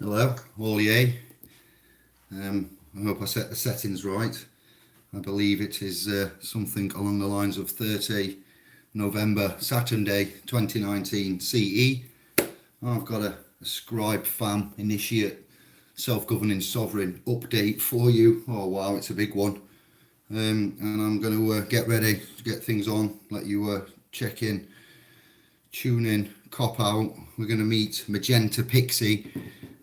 Hello, Upd8. I hope I set the settings right. I believe it is something along the lines of 30 November, Saturday 2019 CE. I've got a scribe fam initiate self-governing sovereign update for you. Oh wow, it's a big one. And I'm going to get ready to get things on, let you check in, tune in, cop out. We're going to meet Magenta Pixie.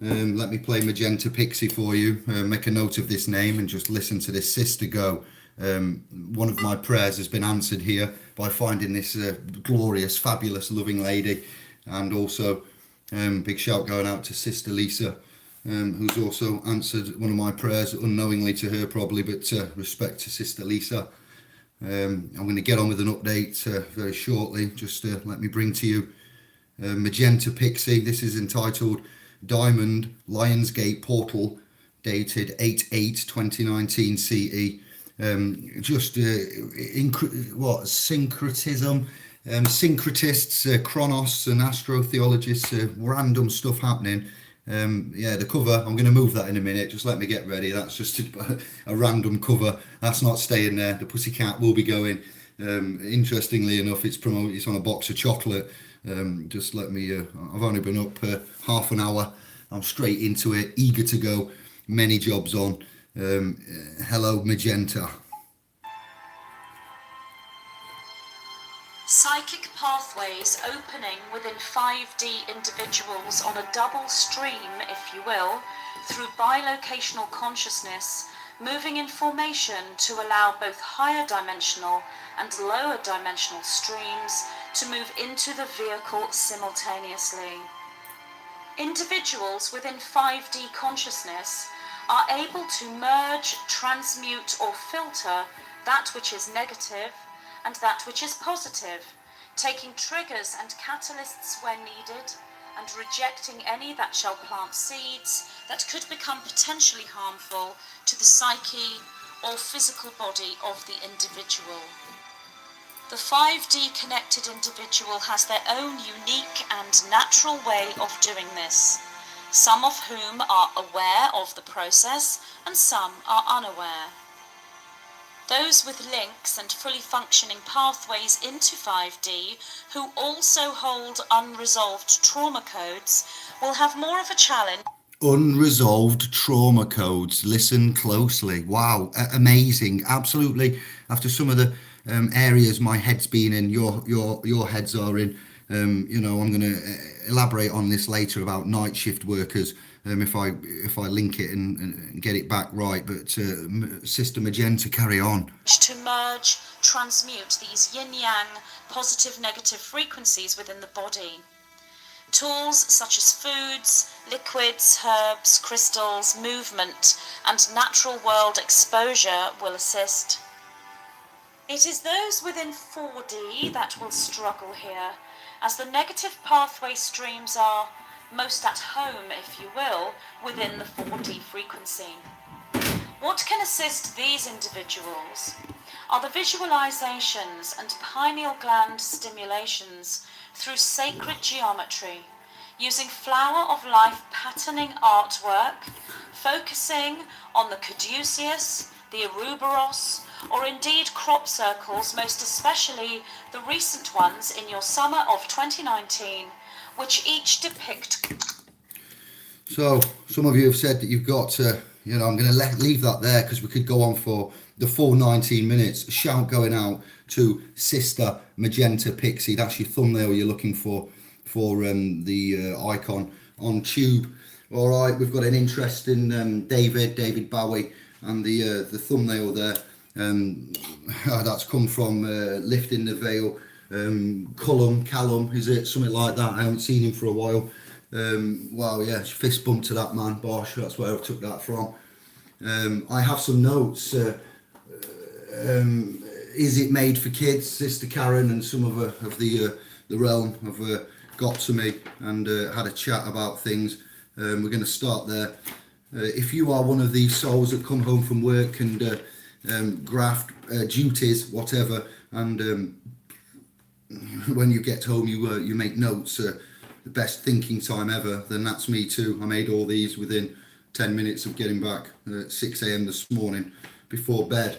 Let me play Magenta Pixie for you. Make a note of this name and just listen to this sister go. One of my prayers has been answered here by finding this glorious, fabulous, loving lady. And also, big shout going out to Sister Lisa, who's also answered one of my prayers unknowingly to her probably, but respect to Sister Lisa. I'm going to get on with an update very shortly. Just let me bring to you Magenta Pixie. This is entitled Diamond Lionsgate Portal, dated 8/8/2019 CE. Syncretism, syncretists, chronos and astrotheologists, random stuff happening. The cover, I'm going to move that in a minute, just let me get ready. That's just a random cover, that's not staying there. The Pussycat will be going. Interestingly enough, it's on a box of chocolate. Just let me, I've only been up half an hour. I'm straight into it, eager to go, many jobs on. Hello Magenta. Psychic pathways opening within 5D individuals on a double stream, if you will, through bilocational consciousness, moving in formation to allow both higher dimensional and lower dimensional streams to move into the vehicle simultaneously. Individuals within 5D consciousness are able to merge, transmute or filter that which is negative and that which is positive, taking triggers and catalysts where needed and rejecting any that shall plant seeds that could become potentially harmful to the psyche or physical body of the individual. The 5D connected individual has their own unique and natural way of doing this, some of whom are aware of the process and some are unaware. Those with links and fully functioning pathways into 5D who also hold unresolved trauma codes will have more of a challenge. Unresolved trauma codes. Listen closely. Wow, amazing. Absolutely. After some of the areas my head's been in, your heads are in. I'm going to elaborate on this later about night shift workers. If I link it and get it back right, but Sister Magenta, carry on. To merge, transmute these yin-yang, positive-negative frequencies within the body. Tools such as foods, liquids, herbs, crystals, movement, and natural world exposure will assist. It is those within 4D that will struggle here, as the negative pathway streams are most at home, if you will, within the 4D frequency. What can assist these individuals are the visualizations and pineal gland stimulations through sacred geometry, using flower of life patterning artwork, focusing on the caduceus, the Ouroboros, or indeed crop circles, most especially the recent ones in your summer of 2019, which each depict. So some of you have said that you've got to, I'm going to leave that there because we could go on for the full 19 minutes. Shout going out to Sister Magenta Pixie. That's your thumbnail you're looking for the icon on Tube. All right, we've got an interesting David Bowie, and the thumbnail there. That's come from Lifting the Veil. Callum, is it something like that? I haven't seen him for a while. Wow, yeah, fist bump to that man, Bosh. That's where I took that from. I have some notes. Is it made for kids? Sister Karen and some of the realm have got to me and had a chat about things. We're going to start there. If you are one of these souls that come home from work and graft duties, whatever, and when you get home you make notes, the best thinking time ever, then that's me too. I made all these within 10 minutes of getting back at 6 a.m. this morning before bed.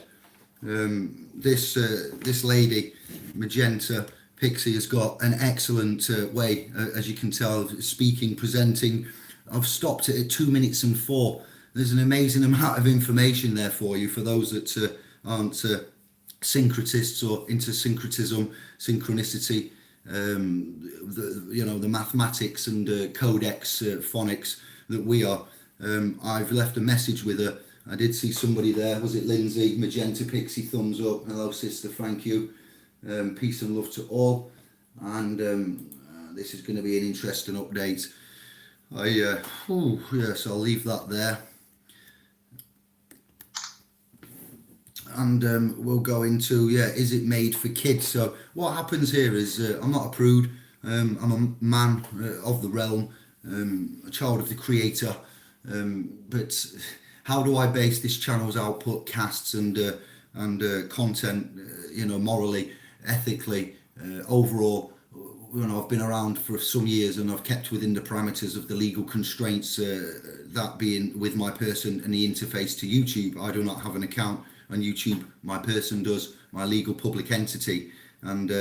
This lady, Magenta Pixie, has got an excellent way, as you can tell, of speaking, presenting. I've stopped it at 2 minutes and 4. There's an amazing amount of information there for you, for those that aren't syncretists or into syncretism, synchronicity, the mathematics and codex phonics that we are. I've left a message with her. I did see somebody there. Was it Lindsay? Magenta Pixie, thumbs up. Hello, sister. Thank you. Peace and love to all. And this is going to be an interesting update. Yes, I'll leave that there. And we'll go into, is it made for kids? So what happens here is I'm not a prude. I'm a man of the realm, a child of the creator. But how do I base this channel's output, casts and content, morally, ethically, overall? I've been around for some years and I've kept within the parameters of the legal constraints, that being with my person and the interface to YouTube. I do not have an account on YouTube. My person does, my legal public entity. And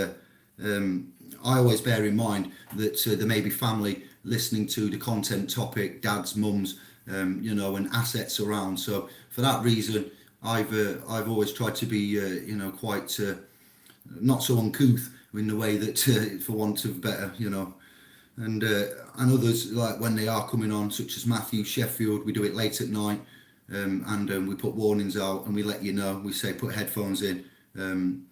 I always bear in mind that there may be family listening to the content topic, dads, mums, and assets around. So for that reason, I've always tried to be, quite not so uncouth in the way that, for want of better, and others, like when they are coming on, such as Matthew Sheffield, we do it late at night, and we put warnings out and we let you know. We say put headphones in, and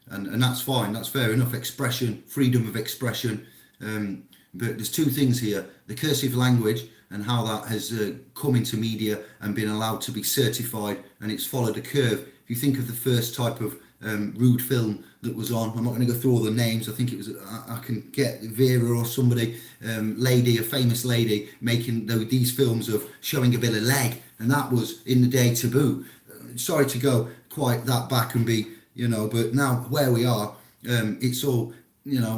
that's fine. That's fair enough. Expression, freedom of expression. But there's two things here: the cursive language and how that has come into media and been allowed to be certified, and it's followed a curve. If you think of the first type of rude film that was on, I'm not going to go through all the names. I think it was, I can get Vera or somebody, a famous lady, making these films of showing a bit of leg, and that was in the day taboo. Sorry to go quite that back and be, but now where we are, it's all,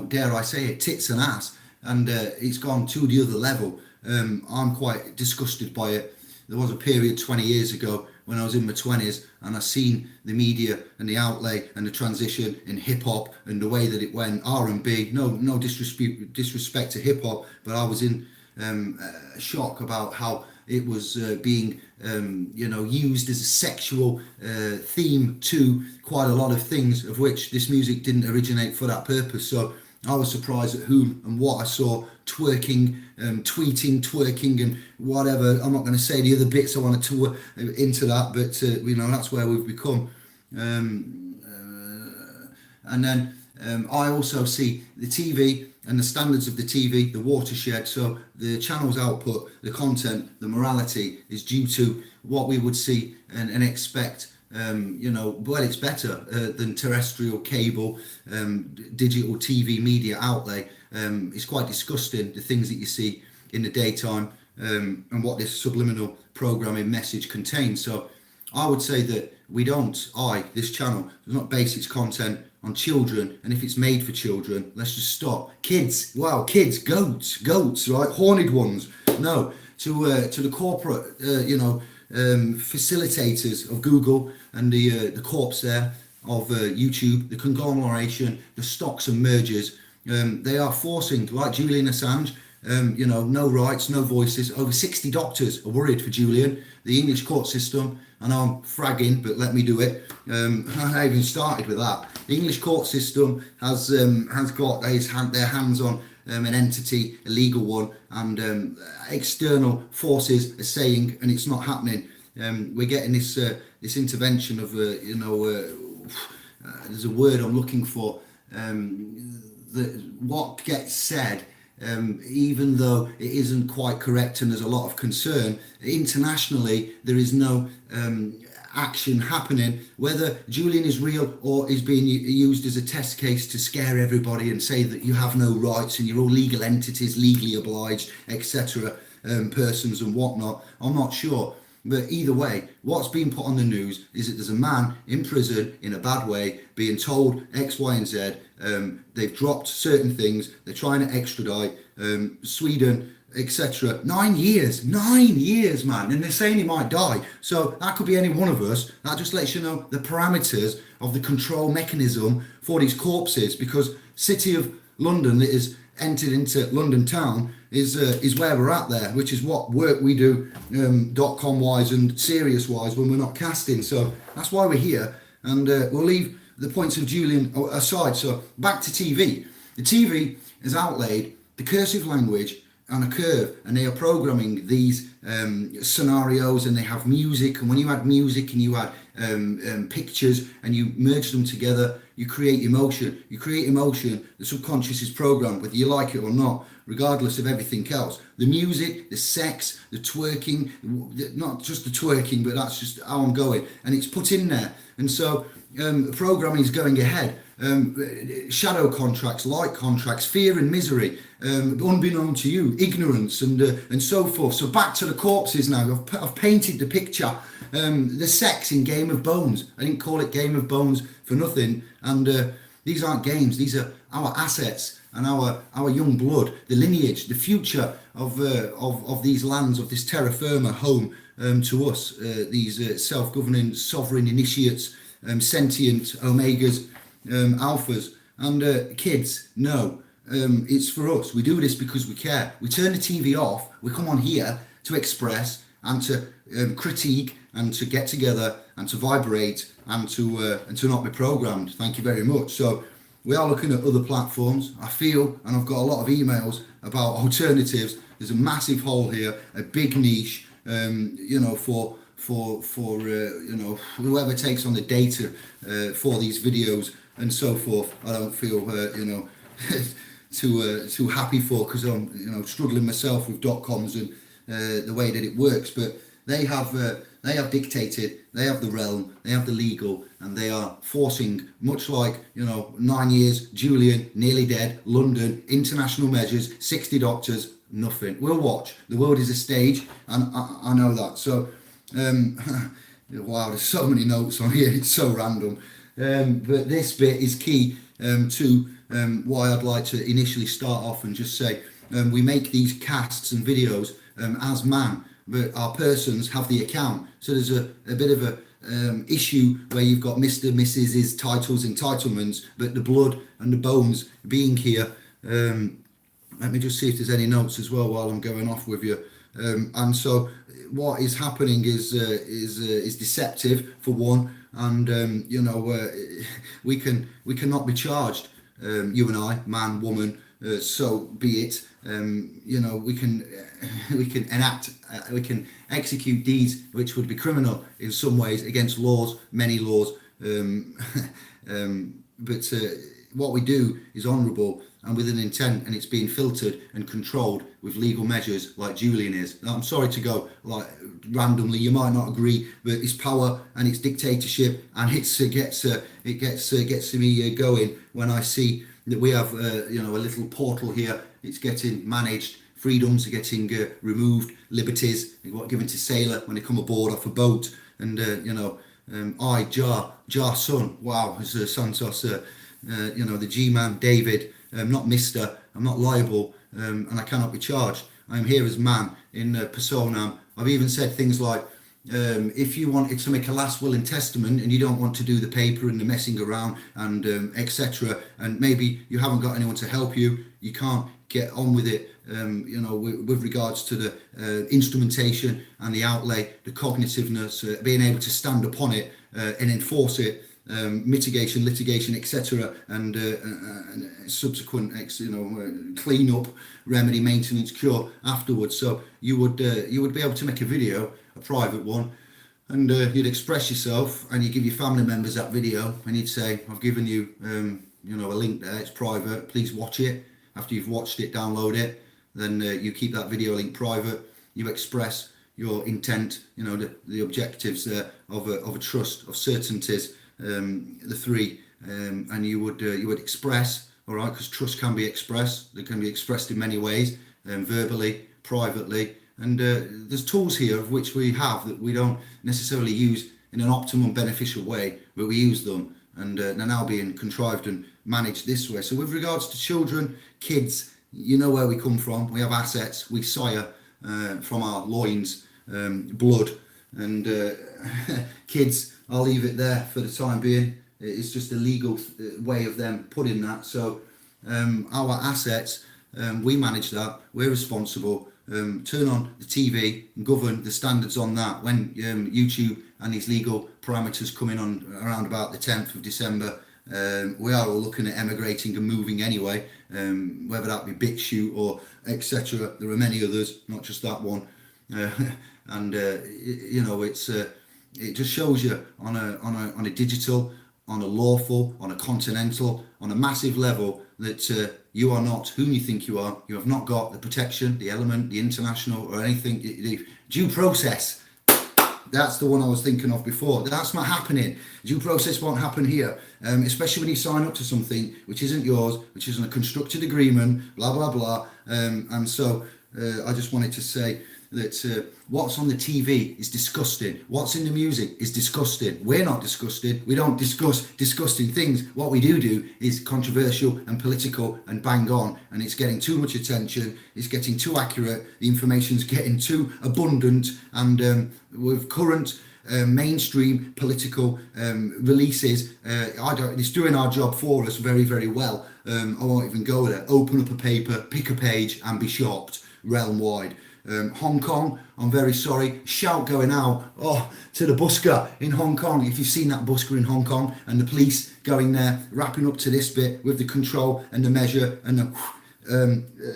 dare I say it, tits and ass, and it's gone to the other level. I'm quite disgusted by it. There was a period 20 years ago when I was in my 20s and I seen the media and the outlay and the transition in hip hop and the way that it went, R&B, no disrespect to hip hop, but I was in shock about how it was being used as a sexual theme to quite a lot of things, of which this music didn't originate for that purpose. So I was surprised at whom and what I saw twerking, tweeting, twerking, and whatever. I'm not going to say the other bits I want to tour into that, but that's where we've become. And then I also see the TV and the standards of the TV, the watershed. So the channel's output, the content, the morality is due to what we would see and expect. It's better than terrestrial cable, digital TV media outlay. It's quite disgusting, the things that you see in the daytime, and what this subliminal programming message contains. So I would say that this channel does not base its content on children, and if it's made for children, let's just stop. Kids, wow, kids, goats, right, horned ones. No, to the corporate, facilitators of Google and the corpse there of YouTube, the conglomeration, the stocks and mergers, they are forcing, like Julian Assange, no rights, no voices. Over 60 doctors are worried for Julian. The English court system, I know I'm fragging, but let me do it. I even started with that. The English court system has got their hands on an entity, a legal one, and external forces are saying, and it's not happening. We're getting this intervention of there's a word I'm looking for. What gets said, even though it isn't quite correct and there's a lot of concern, internationally there is no action happening, whether Julian is real or is being used as a test case to scare everybody and say that you have no rights and you're all legal entities, legally obliged, etc., persons and whatnot. I'm not sure. But either way, what's being put on the news is that there's a man in prison in a bad way being told X, Y, and Z, They've dropped certain things. They're trying to extradite Sweden, etc. 9 years, 9 years, man. And they're saying he might die. So that could be any one of us. That just lets you know the parameters of the control mechanism for these corpses, because City of London that is entered into London town is where we're at there, which is what work we do .com wise and serious wise when we're not casting. So that's why we're here, and we'll leave the points of Julian aside. So back to TV. The TV has outlaid the cursive language on a curve, and they are programming these scenarios, and they have music, and when you add music and you add pictures and you merge them together, you create emotion. The subconscious is programmed whether you like it or not, regardless of everything else. The music, the sex, the twerking, not just the twerking, but that's just how I'm going, and it's put in there. And so programming is going ahead. Shadow contracts, light contracts, fear and misery, unbeknown to you, ignorance, and so forth. So back to the corpses now. I've painted the picture. The sex in Game of Bones. I didn't call it Game of Bones for nothing. And these aren't games. These are our assets and our young blood, the lineage, the future of these lands, of this terra firma home to us. These self-governing, sovereign initiates, sentient omegas, alphas, and kids. No, it's for us. We do this because we care. We turn the TV off. We come on here to express and to critique and to get together and to vibrate and to not be programmed. Thank you very much. So we are looking at other platforms. I feel, and I've got a lot of emails about alternatives. There's a massive hole here, a big niche, for whoever takes on the data for these videos and so forth. I don't feel too happy for, because I'm struggling myself with .coms and the way that it works. But they have dictated. They have the realm. They have the legal, and they are forcing, much like 9 years, Julian nearly dead, London, international measures, 60 doctors, nothing. We'll watch. The world is a stage, and I know that. So. Wow, there's so many notes on here, it's so random, but this bit is key to why I'd like to initially start off and just say we make these casts and videos as man, but our persons have the account. So there's a bit of a issue where you've got Mr. Mrs.'s titles, entitlements, but the blood and the bones being here. Let me just see if there's any notes as well while I'm going off with you. And so what is happening is deceptive, for one, and we cannot be charged, you and I, man, woman, so be it. We can execute deeds which would be criminal in some ways against laws, many laws, but what we do is honourable and with an intent, and it's being filtered and controlled with legal measures like Julian is. Now, I'm sorry to go like randomly, you might not agree, but it's power and it's dictatorship, and it gets me going when I see that we have a little portal here. It's getting managed, freedoms are getting removed, liberties given to sailor when they come aboard off a boat, and Jar son, wow, as Santos, the G-man, David, not Mr. I'm not liable, and I cannot be charged. I'm here as man in personam. I've even said things like, if you wanted to make a last will and testament and you don't want to do the paper and the messing around and etc., and maybe you haven't got anyone to help you, you can't get on with it, with regards to the instrumentation and the outlay, the cognitiveness, being able to stand upon it and enforce it, mitigation, litigation, etc., and subsequent clean up, remedy, maintenance, cure afterwards. So you would be able to make a video, a private one, and you'd express yourself, and you give your family members that video, and you'd say, I've given you a link there, it's private, please watch it. After you've watched it, download it, then you keep that video link private. You express your intent, the objectives of a trust, of certainties, the three, and you would express, all right, because trust can be expressed. They can be expressed in many ways, verbally, privately, and there's tools here of which we have that we don't necessarily use in an optimum beneficial way, but we use them, and they're now being contrived and managed this way. So with regards to children, kids, you know where we come from. We have assets. We sire from our loins blood. And kids, I'll leave it there for the time being. It's just a legal way of them putting that. So our assets, we manage that. We're responsible. Turn on the TV and govern the standards on that. When YouTube and these legal parameters come in on around about the 10th of December, we are all looking at emigrating and moving anyway, whether that be BitChute or etc. There are many others, not just that one. And you know, it just shows you on a digital, on a lawful, on a continental, on a massive level that you are not whom you think you are. You have not got the protection, the element, the international or anything. The due process. That's the one I was thinking of before. That's not happening. Due process won't happen here, especially when you sign up to something which isn't yours, which isn't a constructed agreement, blah, blah, blah. And so I just wanted to say that what's on the TV is disgusting. What's in the music is disgusting. We're not disgusted. We don't discuss disgusting things. What we do is controversial and political and bang on. And it's getting too much attention. It's getting too accurate. The information's getting too abundant. And with current mainstream political releases, it's doing our job for us very, very well. I won't even go there. Open up a paper, pick a page and be shocked realm wide. Hong Kong, I'm very sorry, shout going out to the busker in Hong Kong. If you've seen that busker in Hong Kong and the police going there, wrapping up to this bit with the control and the measure and the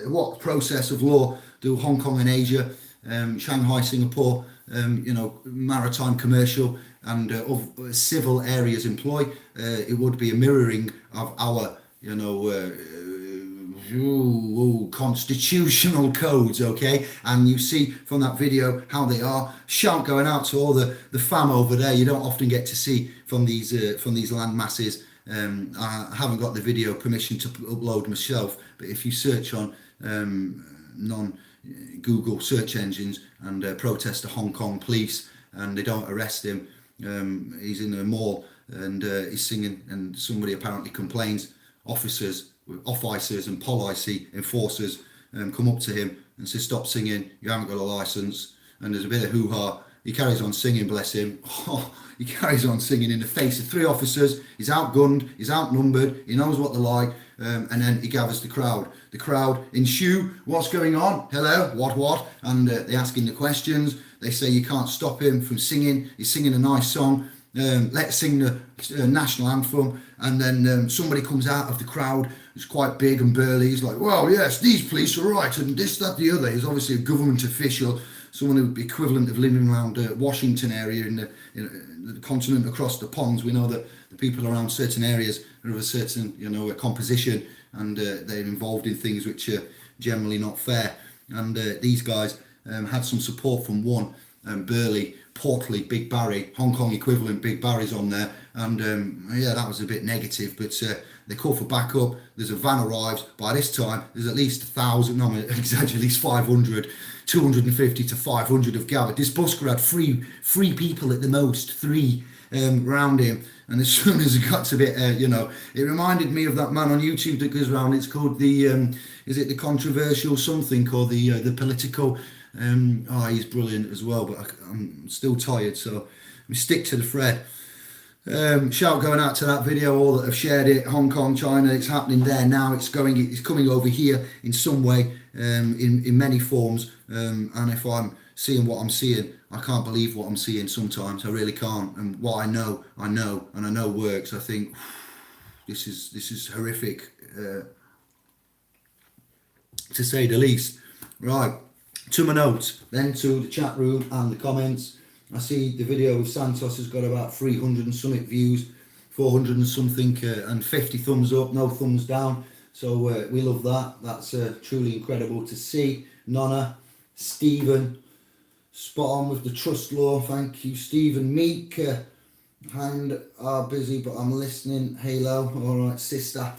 what process of law do Hong Kong and Asia, Shanghai, Singapore, you know, maritime, commercial and of civil areas employ. It would be a mirroring of our, you know, constitutional codes, okay? And you see from that video how they are. Shout going out to all the fam over there. You don't often get to see from these land masses. I haven't got the video permission to upload myself, but if you search on non-Google search engines and protest the Hong Kong police and they don't arrest him, he's in a mall and he's singing and somebody apparently complains. Officers and policy enforcers come up to him and say, stop singing, you haven't got a license. And there's a bit of hoo-ha. He carries on singing, bless him. He carries on singing in the face of 3 officers. He's outgunned, he's outnumbered, he knows what they're like. And then he gathers the crowd. The crowd ensue, what's going on? Hello, what? And they ask him the questions. They say you can't stop him from singing. He's singing a nice song. Let's sing the national anthem. And then somebody comes out of the crowd. It's quite big and burly. He's like, well, yes, these police are right. And this, that, the other. He's obviously a government official, someone who would be equivalent of living around Washington area in the continent across the ponds. We know that the people around certain areas are of a certain, you know, composition, and they're involved in things which are generally not fair. And these guys had some support from one burly, portly Big Barry, Hong Kong equivalent Big Barry's on there, and yeah, that was a bit negative, but they call for backup. There's a van arrives. By this time there's at least 1,000, no, exactly, at least 500, 250 to 500 have gathered. This busker had three people at the most, 3 around him, and as soon as it got to bit, you know, it reminded me of that man on YouTube that goes around. It's called the is it the controversial something, or the political, he's brilliant as well, but I'm still tired, so we stick to the thread. Shout going out to that video, all that have shared it. Hong Kong, China, it's happening there now. It's coming over here in some way, in many forms. And if I'm seeing what I'm seeing, I can't believe what I'm seeing sometimes. I really can't. And what I know, and I know works. I think this is horrific, to say the least. Right, to my notes, then to the chat room and the comments. I see the video of Santos has got about 300 and something views, 400 and something, and 50 thumbs up, no thumbs down. So we love that. That's truly incredible to see. Nonna, Stephen, spot on with the trust law. Thank you, Stephen. Meek, hand are busy, but I'm listening. Halo, all right, sister.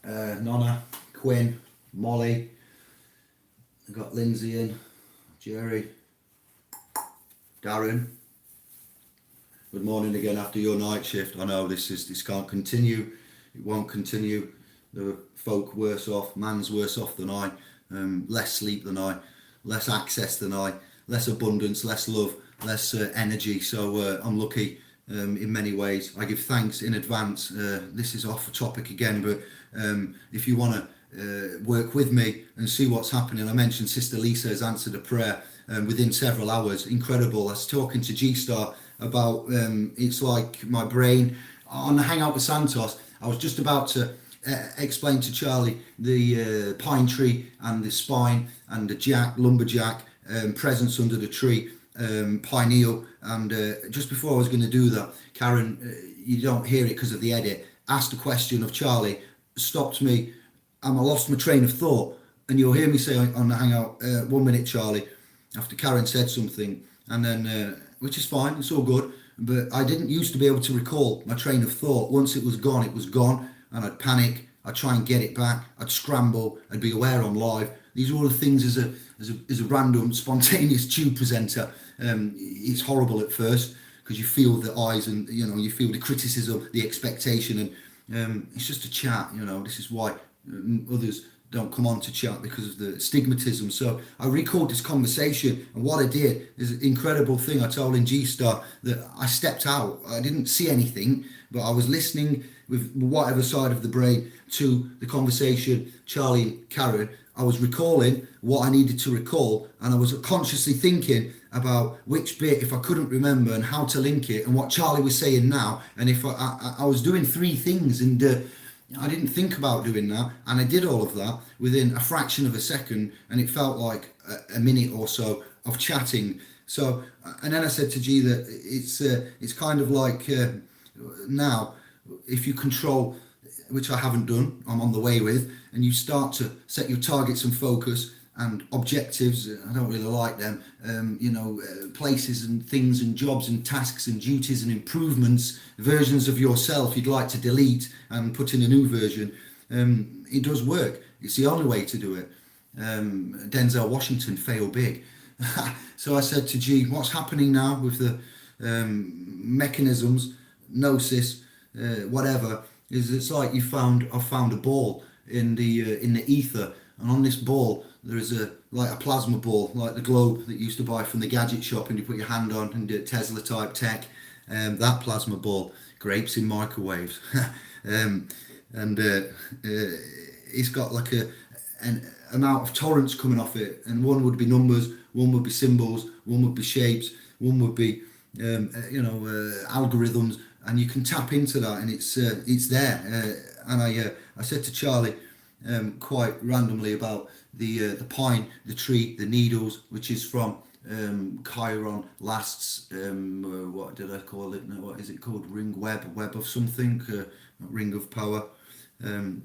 Nonna, Quinn, Molly. I got Lindsay in, Jerry. Darren, good morning again after your night shift. I know this can't continue. it won't continue. There are folk worse off, man's worse off than I, less sleep than I, less access than I, less abundance, less love, less energy. So I'm lucky in many ways. I give thanks in advance. This is off the topic again, but if you want to work with me and see what's happening, I mentioned Sister Lisa has answered a prayer within several hours. Incredible. I was talking to G-Star about it's like my brain on the Hangout with Santos. I was just about to explain to Charlie the pine tree and the spine and the lumberjack presence under the tree, pineal, and just before I was going to do that, Karen, you don't hear it because of the edit, asked a question of Charlie, stopped me, and I lost my train of thought, and you'll hear me say on the Hangout, 1 minute Charlie, after Karen said something, and then which is fine, it's all good, but I didn't used to be able to recall my train of thought. Once it was gone, and I'd panic, I'd try and get it back, I'd scramble, I'd be aware I'm live. These are all the things as a random, spontaneous tube presenter. It's horrible at first because you feel the eyes and you feel the criticism, the expectation, and it's just a chat. This is why others don't come on to chat, because of the stigmatism. So I recalled this conversation, and what I did is an incredible thing. I told in G-Star that I stepped out. I didn't see anything, but I was listening with whatever side of the brain to the conversation, Charlie and Karen. I was recalling what I needed to recall, and I was consciously thinking about which bit, if I couldn't remember, and how to link it, and what Charlie was saying now. And if I was doing three things, and I didn't think about doing that, and I did all of that within a fraction of a second, and it felt like a minute or so of chatting. So, and then I said to G that it's kind of like now, if you control, which I haven't done, I'm on the way with, and you start to set your targets and focus and objectives, I don't really like them, places and things and jobs and tasks and duties and improvements, versions of yourself you'd like to delete and put in a new version. It does work. It's the only way to do it. Denzel Washington failed big. So I said to G, what's happening now with the mechanisms, gnosis, whatever, is it's like I've found a ball in the ether, and on this ball there is a plasma ball, like the globe that you used to buy from the gadget shop and you put your hand on, and the Tesla type tech, that plasma ball, grapes in microwaves. It's got like an amount of torrents coming off it, and one would be numbers, one would be symbols, one would be shapes, one would be algorithms, and you can tap into that, and it's there. And I said to Charlie quite randomly about the pine, the tree, the needles, which is from Chiron lasts, what did I call it? No, what is it called? Web of something, ring of power.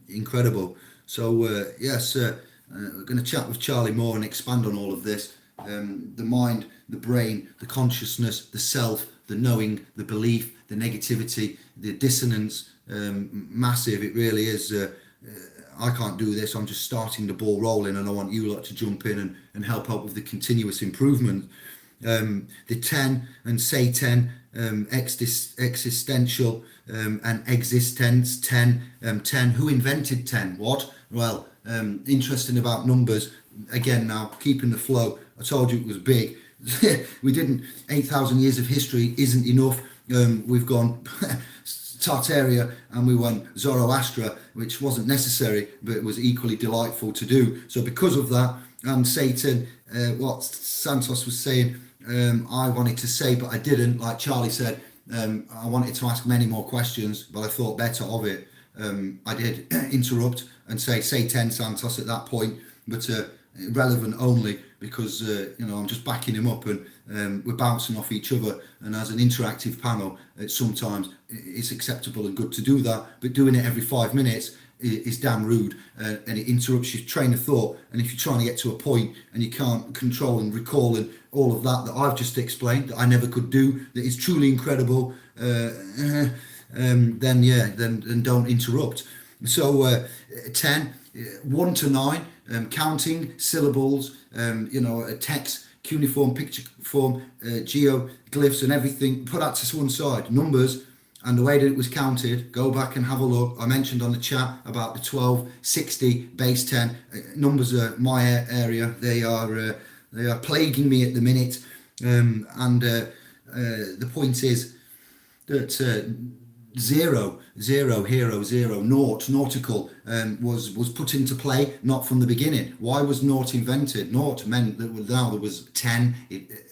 Incredible. So yes, we're going to chat with Charlie more and expand on all of this. The mind, the brain, the consciousness, the self, the knowing, the belief, the negativity, the dissonance, massive. It really is. I can't do this. I'm just starting the ball rolling, and I want you lot to jump in and help out with the continuous improvement. The 10 and say 10, existential and existence 10. 10. Who invented 10? What? Well, interesting about numbers. Again, now keeping the flow. I told you it was big. We didn't. 8,000 years of history isn't enough. We've gone Tartaria and we went Zoroastra, which wasn't necessary, but it was equally delightful to do. So because of that, and Satan, what Santos was saying, I wanted to say, but I didn't. Like Charlie said, I wanted to ask many more questions, but I thought better of it. I did interrupt and say 10 Santos at that point, but relevant only because I'm just backing him up, and we're bouncing off each other, and as an interactive panel sometimes it's acceptable and good to do that, but doing it every 5 minutes is damn rude, and it interrupts your train of thought. And if you're trying to get to a point and you can't control and recall and all of that I've just explained, that I never could do, that is truly incredible, then don't interrupt. So 10, 1 to 9, counting syllables, text, cuneiform, picture form, geoglyphs and everything, put that to one side. Numbers, and the way that it was counted, go back and have a look. I mentioned on the chat about the 12, 60, base 10. Numbers are my area. They are plaguing me at the minute. The point is that zero, hero, zero, naught, nautical was put into play, not from the beginning. Why was naught invented? Naught meant that now there was 10,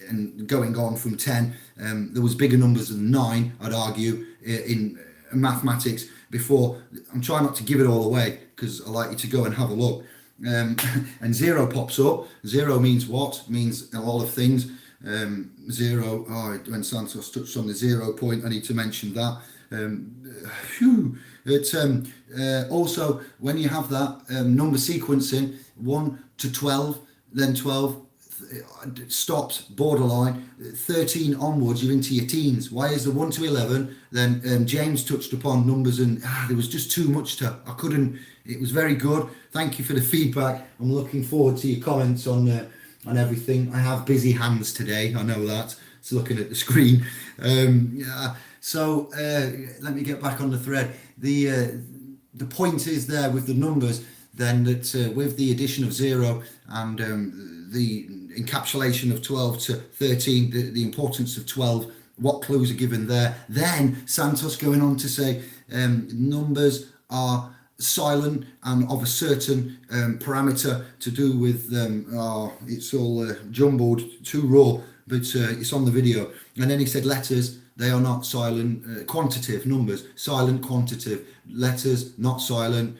and going on from 10, there was bigger numbers than 9, I'd argue, in mathematics before. I'm trying not to give it all away because I like you to go and have a look. And zero pops up. Zero means what? It means a lot of things. Zero, when Santos touched on the 0 point, I need to mention that. Also, when you have that number sequencing, 1 to 12, then 12 stops, borderline, 13 onwards, you're into your teens. Why is the 1 to 11? Then James touched upon numbers, and there was just too much I couldn't. It was very good. Thank you for the feedback. I'm looking forward to your comments on everything. I have busy hands today, I know that. It's looking at the screen. So let me get back on the thread. The point is there with the numbers, then, that with the addition of 0 and the encapsulation of 12 to 13, the importance of 12, what clues are given there. Then Santos going on to say numbers are silent and of a certain parameter to do with it's all jumbled, too raw, but it's on the video. And then he said letters, they are not silent, quantitative numbers, silent quantitative, letters not silent,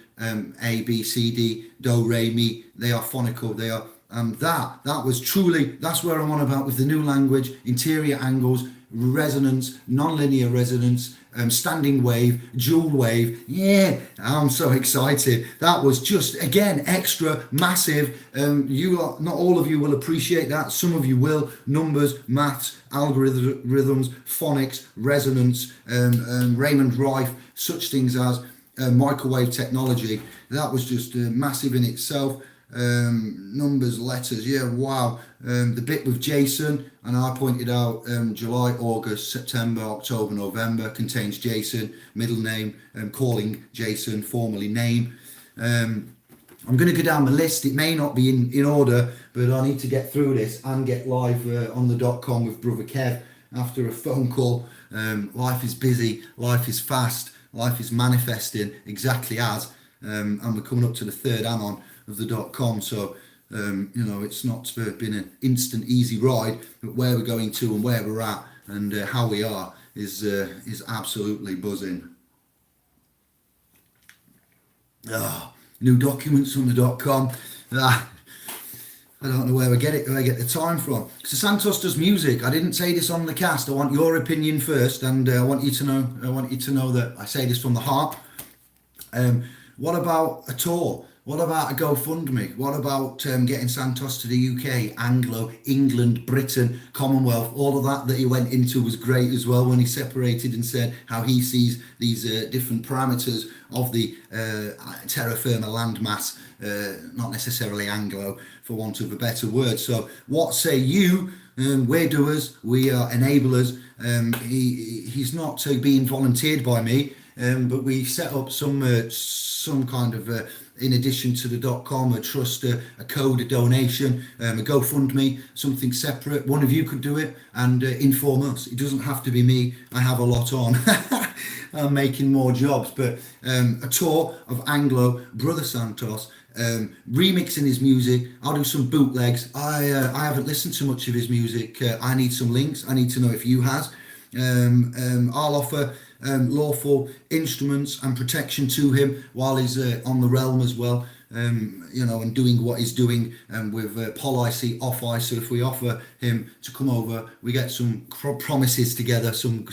A, B, C, D, do, re, mi, they are phonical, they are, that was truly, that's where I'm on about with the new language, interior angles, resonance, non-linear resonance, standing wave, dual wave. Yeah, I'm so excited. That was just, again, extra massive. Not all of you will appreciate that. Some of you will. Numbers, maths, algorithms, phonics, resonance, Raymond Rife, such things as microwave technology. That was just massive in itself. Numbers, letters, yeah, wow. The bit with Jason, and I pointed out July, August, September, October, November contains Jason, middle name, calling Jason, formerly name. I'm going to go down the list. It may not be in order, but I need to get through this and get live on the .com with Brother Kev after a phone call. Life is busy, life is fast, life is manifesting exactly as, and we're coming up to the third anon of the .com, so it's not been an instant easy ride, but where we're going to and where we're at and how we are is absolutely buzzing. New documents on the .com. I don't know where I get the time from. So Santos does music. I didn't say this on the cast. I want your opinion first, and I want you to know that I say this from the heart. What about a tour? What about a GoFundMe? What about getting Santos to the UK, Anglo, England, Britain, Commonwealth? All of that he went into was great as well when he separated and said how he sees these different parameters of the terra firma landmass, not necessarily Anglo, for want of a better word. So what say you? We're doers, we are enablers. He's not being volunteered by me, but we set up some kind of in addition to the .com, a trust, a code, a donation, a GoFundMe, something separate. One of you could do it and inform us. It doesn't have to be me. I have a lot on. I'm making more jobs, but a tour of Anglo, Brother Santos, remixing his music. I'll do some bootlegs. I haven't listened to much of his music. I need some links. I need to know if you has. I'll offer lawful instruments and protection to him while he's on the realm as well, and doing what he's doing with policy, off ice. So if we offer him to come over, we get some promises together, some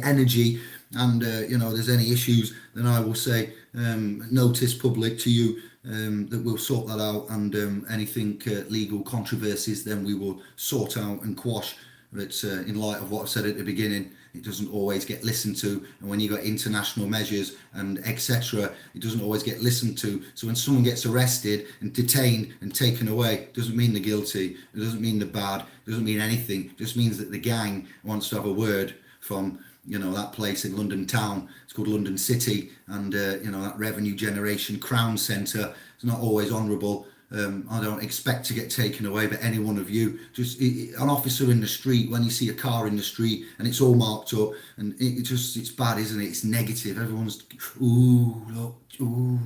energy, and there's any issues, then I will say notice public to you that we'll sort that out, and anything legal controversies then we will sort out and quash. But in light of what I said at the beginning, it doesn't always get listened to, and when you got international measures and etc., it doesn't always get listened to. So when someone gets arrested and detained and taken away, it doesn't mean they're guilty, it doesn't mean they're bad, it doesn't mean anything. It just means that the gang wants to have a word from you know, that place in London town. It's called London City, and you know, that revenue generation crown centre. It's not always honourable. I don't expect to get taken away, but any one of you, just an officer in the street, when you see a car in the street and it's all marked up, and it's bad, isn't it? It's negative. Everyone's, ooh, look, ooh,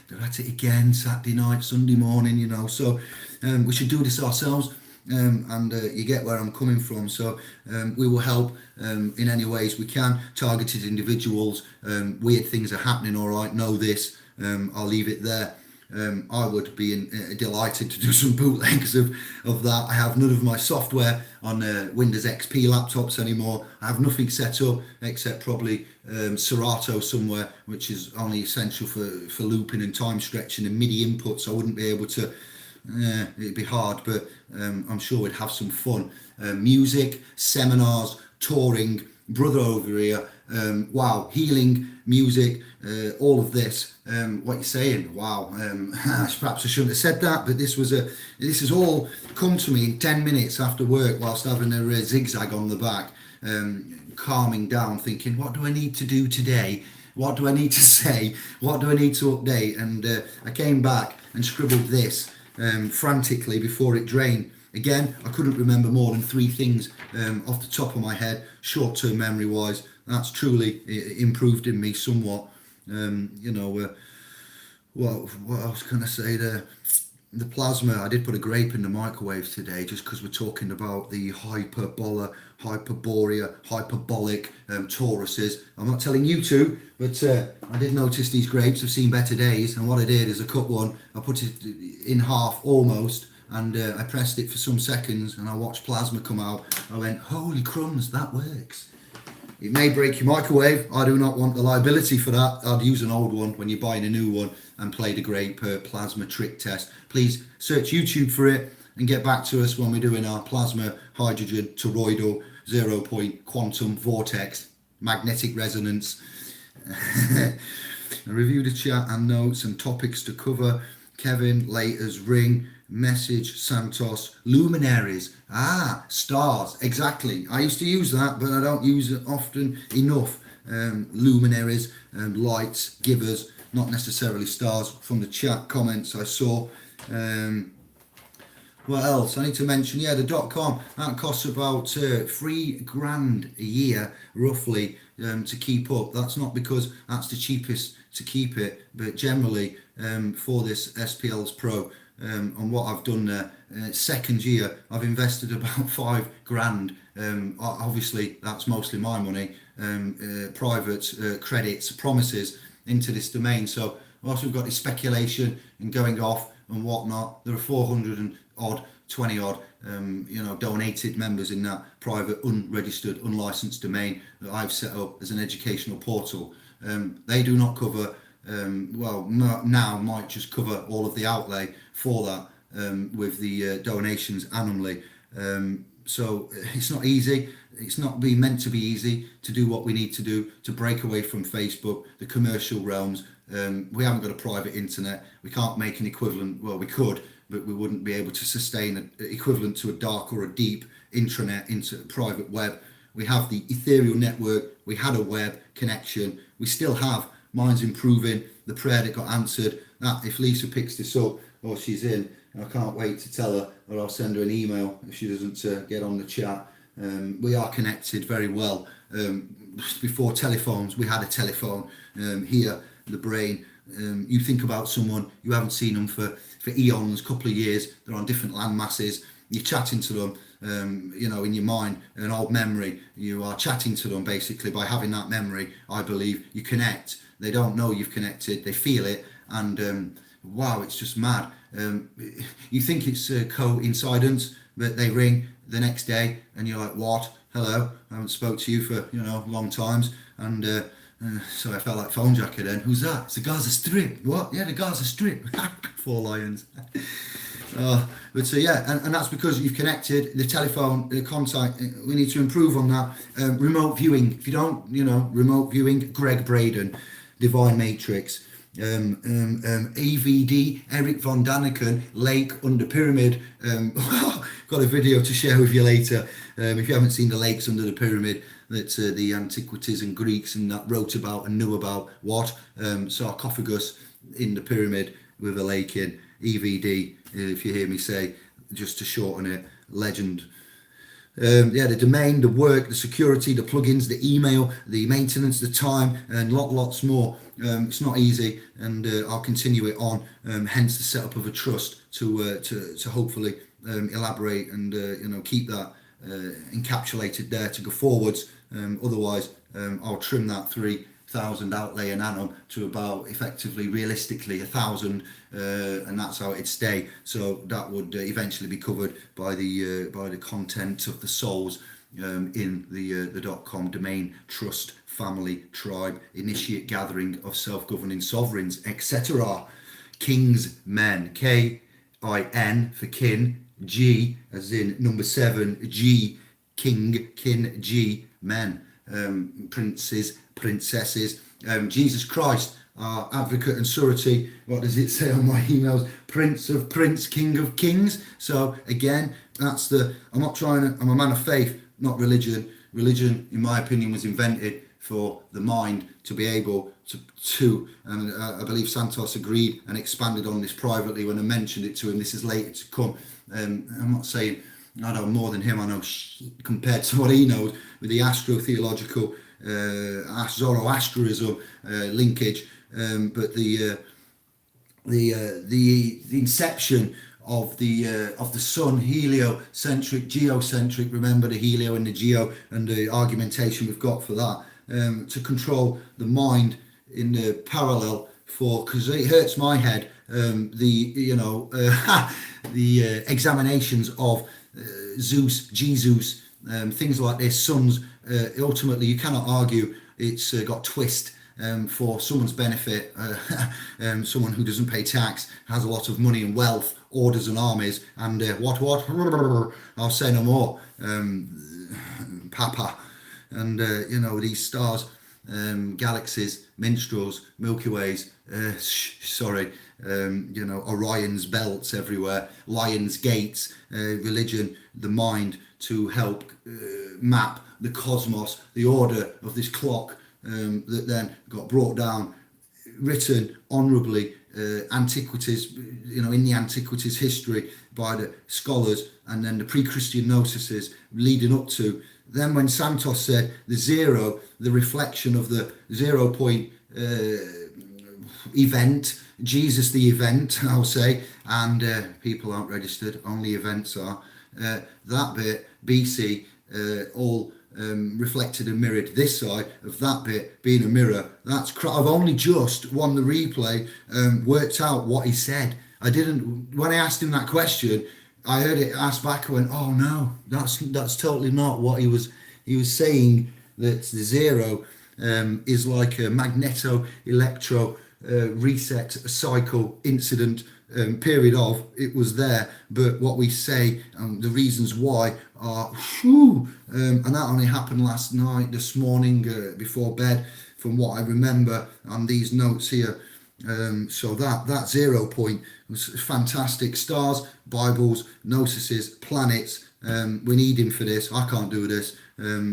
they're at it again, Saturday night, Sunday morning, you know. So we should do this ourselves. And you get where I'm coming from. So we will help in any ways we can. Targeted individuals, weird things are happening, all right, know this. I'll leave it there. I would be delighted to do some bootlegs of that. I have none of my software on Windows XP laptops anymore. I have nothing set up except probably Serato somewhere, which is only essential for looping and time stretching and MIDI inputs. I wouldn't be able to. It'd be hard, but I'm sure we'd have some fun. Music, seminars, touring, brother over here. Wow, healing, music, all of this. What you're saying? Wow. Perhaps I shouldn't have said that, but this has all come to me in 10 minutes after work, whilst having a zigzag on the back, calming down, thinking, what do I need to do today? What do I need to say? What do I need to update? And I came back and scribbled this. Frantically before it drained. Again, I couldn't remember more than 3 things off the top of my head, short-term memory wise. That's truly improved in me somewhat. You know, what else can I say there? The plasma, I did put a grape in the microwave today just because we're talking about the hyperborea, hyperbolic toruses. I'm not telling you to, but I did notice these grapes have seen better days, and what I did is I cut one, I put it in half almost, and I pressed it for some seconds, and I watched plasma come out. I went, holy crumbs, that works. It may break your microwave. I do not want the liability for that. I'd use an old one when you're buying a new one and play the grape plasma trick test. Please search YouTube for it and get back to us when we're doing our plasma hydrogen toroidal 0-point quantum vortex magnetic resonance. I reviewed the chat and notes and topics to cover. Kevin, Later's ring, message, Santos, luminaries, stars, exactly. I used to use that, but I don't use it often enough. Luminaries and lights, givers, not necessarily stars. From the chat comments I saw. What else? I need to mention, the .com, that costs about $3,000 a year, roughly, to keep up. That's not because that's the cheapest to keep it, but generally for this SPL's Pro, on what I've done there, second year, I've invested about $5,000. Obviously, that's mostly my money, private credits, promises into this domain. So whilst we've got this speculation and going off and whatnot, there are 400 and odd, 20 odd, donated members in that private, unregistered, unlicensed domain that I've set up as an educational portal. They do not cover, now might just cover all of the outlay for that with the donations annually. So it's not easy. It's not been meant to be easy to do what we need to do to break away from Facebook, the commercial realms. We haven't got a private internet. We can't make an equivalent. Well, we could, but we wouldn't be able to sustain an equivalent to a dark or a deep intranet into private web. We have the ethereal network. We had a web connection. We still have. Mine's improving. The prayer that got answered. That if Lisa picks this up or she's in, I can't wait to tell her, or I'll send her an email if she doesn't get on the chat. We are connected very well. Before telephones, we had a telephone here, the brain. You think about someone, you haven't seen them for eons, couple of years, they're on different land masses, you're chatting to them, in your mind, an old memory, you are chatting to them basically by having that memory. I believe you connect. They don't know you've connected, they feel it, and wow, it's just mad. You think it's coincidence, but they ring the next day and you're like, what? Hello, I haven't spoke to you for long times, and so I felt like phone jacker then. Who's that? It's the Gaza Strip. What? Yeah, the Gaza Strip. 4 lions. But so and that's because you've connected. The telephone, the contact, we need to improve on that. Remote viewing, if you don't, remote viewing, Greg Braden, Divine Matrix. AVD, Eric von Daniken, Lake Under Pyramid. Got a video to share with you later. If you haven't seen the lakes under the pyramid, that the antiquities and Greeks and that wrote about and knew about what sarcophagus in the pyramid with a lake in, EVD, if you hear me say, just to shorten it, legend. The domain, the work, the security, the plugins, the email, the maintenance, the time, and lots more. It's not easy, and I'll continue it on. Hence the setup of a trust to hopefully elaborate and keep that encapsulated there to go forwards. Otherwise, I'll trim that 3,000 outlay an annum to about effectively, realistically, 1,000, and that's how it'd stay. So that would eventually be covered by the content of the souls in the .com domain, trust, family, tribe, initiate gathering of self-governing sovereigns, etc. King's men, K-I-N for kin, G as in number 7, G, king, kin, G, men, princes, princesses, Jesus Christ, our advocate and surety. What does it say on my emails? Prince of Prince, King of Kings. So again, that's I'm a man of faith, not religion. Religion, in my opinion, was invented for the mind to be able to and I believe Santos agreed and expanded on this privately when I mentioned it to him. This is later to come. I'm not saying I know more than him. I know compared to what he knows with the astrotheological Zoroastrianism linkage, but the inception of the sun, heliocentric, geocentric. Remember the helio and the geo and the argumentation we've got for that, to control the mind in the parallel for, because it hurts my head, the examinations of Zeus, Jesus, things like this, suns. Ultimately, you cannot argue it's got twist for someone's benefit. Someone who doesn't pay tax, has a lot of money and wealth, orders and armies, and what? I'll say no more. Papa, and these stars, galaxies, minstrels, Milky Ways. Orion's belts everywhere, Lion's gates, religion, the mind to help map the cosmos, the order of this clock that then got brought down, written honourably, antiquities, in the antiquities history by the scholars, and then the pre-Christian gnostices leading up to. Then when Santos said the zero, the reflection of the 0 point event, Jesus the event, I'll say, and people aren't registered, only events are, that bit, BC, all reflected and mirrored this side of that bit being a mirror. I've only just won the replay, worked out what he said. When I asked him that question, I heard it asked back, I went, oh no, that's totally not what he was saying, that the zero is like a magneto-electro reset cycle incident, period of, it was there, but what we say and the reasons why are, and that only happened last night, this morning, before bed, from what I remember on these notes here. So that 0 point was fantastic. Stars, Bibles, Gnosis, planets. We need him for this. I can't do this.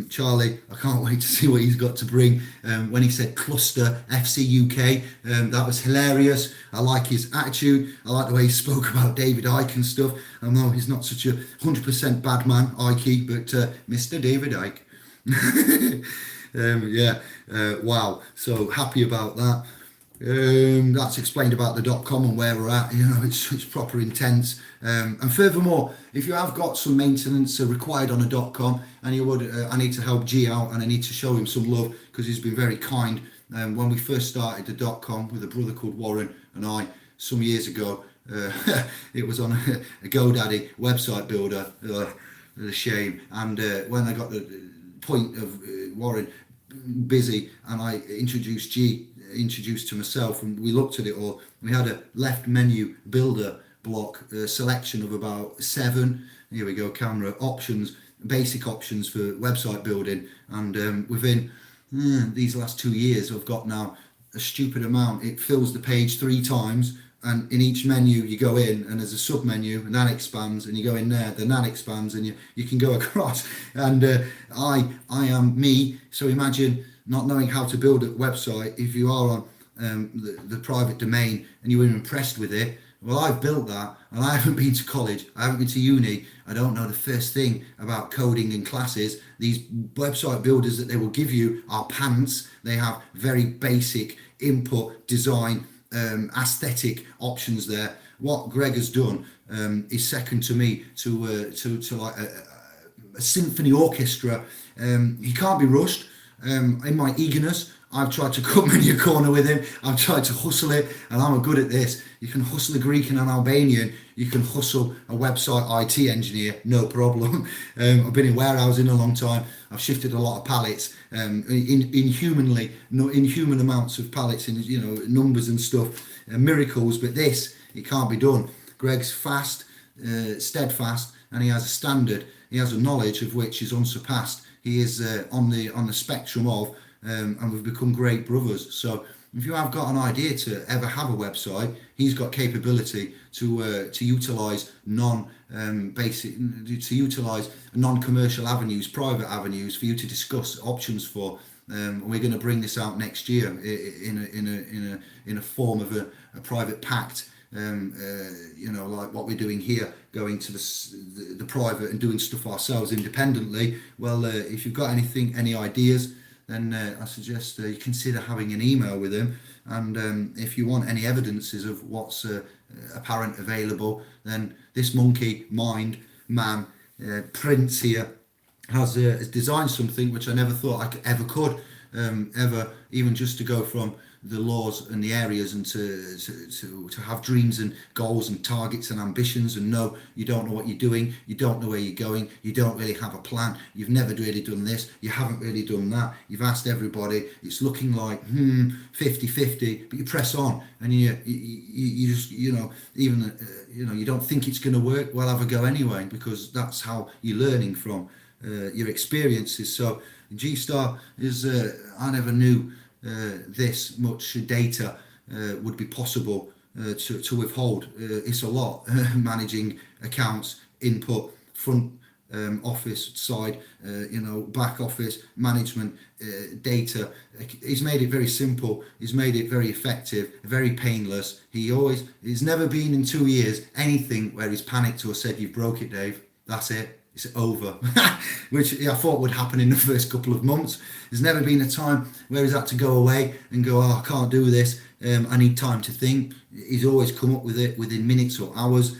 Charlie, I can't wait to see what he's got to bring. When he said cluster FC UK, that was hilarious. I like his attitude. I like the way he spoke about David Icke and stuff. I know he's not such a 100% bad man, Icke, but Mr. David Icke. Wow. So happy about that. That's explained about the .com and where we're at. It's proper intense. And furthermore, if you have got some maintenance required on a .com, and I need to help G out, and I need to show him some love because he's been very kind. When we first started the .com with a brother called Warren and I some years ago, it was on a GoDaddy website builder. A shame. And when I got the point of Warren busy, and I introduced to myself, and we looked at it all. We had a left menu builder block selection of about 7, here we go, camera options, basic options for website building, and within these last 2 years I've got now a stupid amount. It fills the page 3 times, and in each menu you go in and there's a sub menu and that expands, and you go in there, then that expands, and you can go across. And I am me, so imagine not knowing how to build a website. If you are on the private domain and you were impressed with it, well, I've built that, and I haven't been to college, I haven't been to uni, I don't know the first thing about coding and classes. These website builders that they will give you are pants. They have very basic input, design, aesthetic options there. What Greg has done is second to me to like a symphony orchestra. He can't be rushed. In my eagerness, I've tried to cut many a corner with him. I've tried to hustle it, and I'm good at this. You can hustle a Greek and an Albanian. You can hustle a website IT engineer, no problem. I've been in warehousing a long time. I've shifted a lot of pallets, inhuman amounts of pallets, in numbers and stuff, miracles. But this, it can't be done. Greg's fast, steadfast, and he has a standard. He has a knowledge of which is unsurpassed. He is on the spectrum of. And we've become great brothers. So if you have got an idea to ever have a website, he's got capability to utilize non-commercial avenues, private avenues for you to discuss options for. We're going to bring this out next year in a form of a private pact. Like what we're doing here, going to the private and doing stuff ourselves independently. Well, if you've got any ideas, then I suggest you consider having an email with him. And if you want any evidences of what's apparent available, then this monkey mind man, Prince here, has designed something which I never thought I could, even just to go from the laws and the areas and to have dreams and goals and targets and ambitions, and know you don't know what you're doing, you don't know where you're going, you don't really have a plan, you've never really done this, you haven't really done that, you've asked everybody, it's looking like 50-50, but you press on, and you just you don't think it's going to work, well, have a go anyway, because that's how you're learning from your experiences. So G-Star is I never knew this much data would be possible to withhold. It's a lot. Managing accounts, input, front office side, back office management, data. He's made it very simple. He's made it very effective, very painless. He's never been in 2 years anything where he's panicked or said, "You've broke it, Dave. That's it. It's over," which I thought would happen in the first couple of months. There's never been a time where he's had to go away and go, "Oh, I can't do this. I need time to think." He's always come up with it within minutes or hours.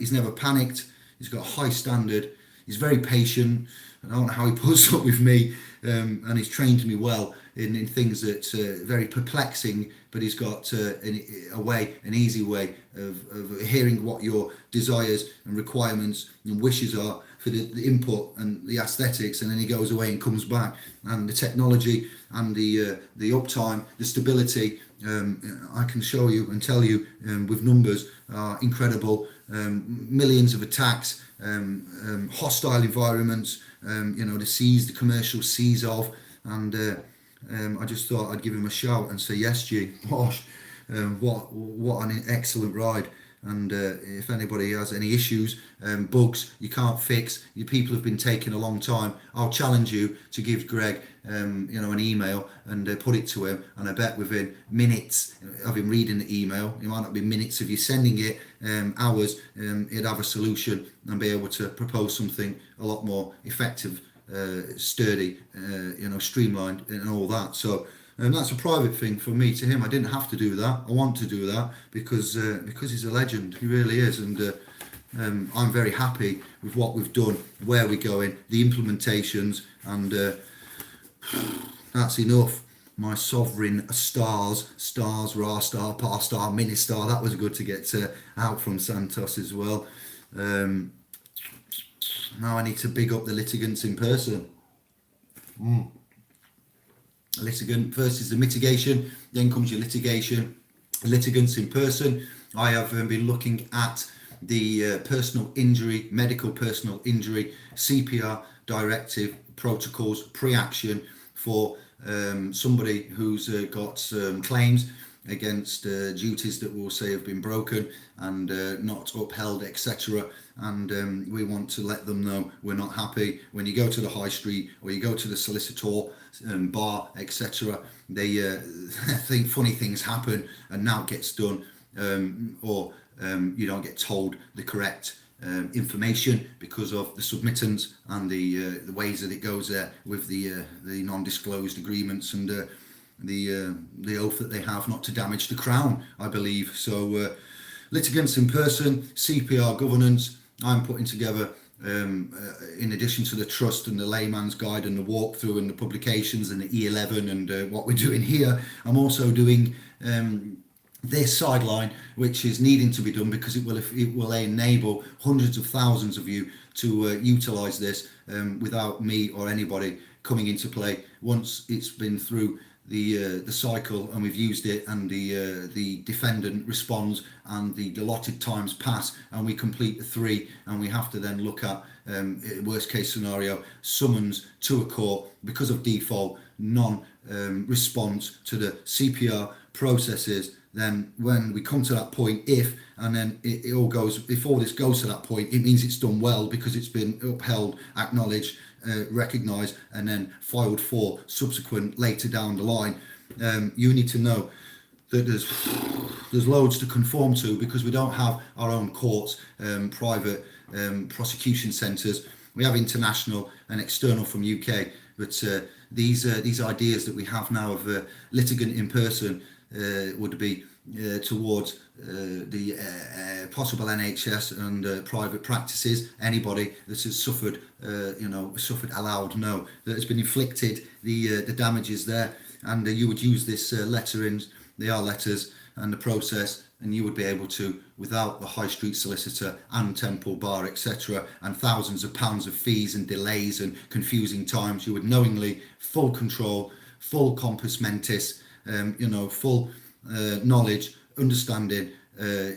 He's never panicked. He's got a high standard. He's very patient. I don't know how he puts up with me, and he's trained me well in things that's very perplexing, but he's got an easy way of hearing what your desires and requirements and wishes are for the input and the aesthetics, and then he goes away and comes back, and the technology and the uptime, the stability, I can show you and tell you with numbers, are incredible. Millions of attacks, hostile environments, the commercial seas of, and I just thought I'd give him a shout and say, yes, G, gosh, what an excellent ride. And if anybody has any issues, bugs you can't fix, your people have been taking a long time, I'll challenge you to give Greg an email and put it to him, and I bet within minutes of him reading the email, it might not be minutes of you sending it, hours, he'd have a solution and be able to propose something a lot more effective, sturdy, streamlined and all that. So that's a private thing from me to him. I didn't have to do that. I want to do that because he's a legend. He really is, and I'm very happy with what we've done, where we're going, the implementations, and that's enough. My sovereign stars, Ra star, Par star, Mini star. That was good to get out from Santos as well. Now I need to big up the litigants in person. Litigant first is the mitigation, then comes your litigation. Litigants in person, I have been looking at the medical personal injury, CPR directive protocols, pre-action for somebody who's got claims against duties that we'll say have been broken and not upheld, etc. And we want to let them know we're not happy. When you go to the high street or you go to the solicitor bar, etc., they think funny things happen and now it gets done, or you don't get told the correct information because of the submittance and the ways that it goes there with the non-disclosed agreements and the oath that they have not to damage the crown, I believe. So litigants in person, CPR governance, I'm putting together in addition to the trust and the layman's guide and the walkthrough and the publications and the E11 and what we're doing here, I'm also doing this sideline, which is needing to be done because it will enable hundreds of thousands of you to utilize this without me or anybody coming into play once it's been through the cycle and we've used it and the defendant responds and the allotted times pass and we complete the 3 and we have to then look at worst case scenario summons to a court because of default non-response to the CPR processes. Then when we come to that point, if all this goes to that point, it means it's done well because it's been upheld, acknowledged, recognised, and then filed for subsequent later down the line. You need to know that there's loads to conform to because we don't have our own courts, private prosecution centres. We have international and external from UK, but these ideas that we have now of litigant in person would be towards the possible NHS and private practices. Anybody that has suffered, suffered allowed know that has been inflicted the damages there, and you would use this letterings. They are letters and the process, and you would be able to, without the high street solicitor and temple bar, etc., and thousands of pounds of fees and delays and confusing times, you would knowingly, full control, full compos mentis, full knowledge, understanding,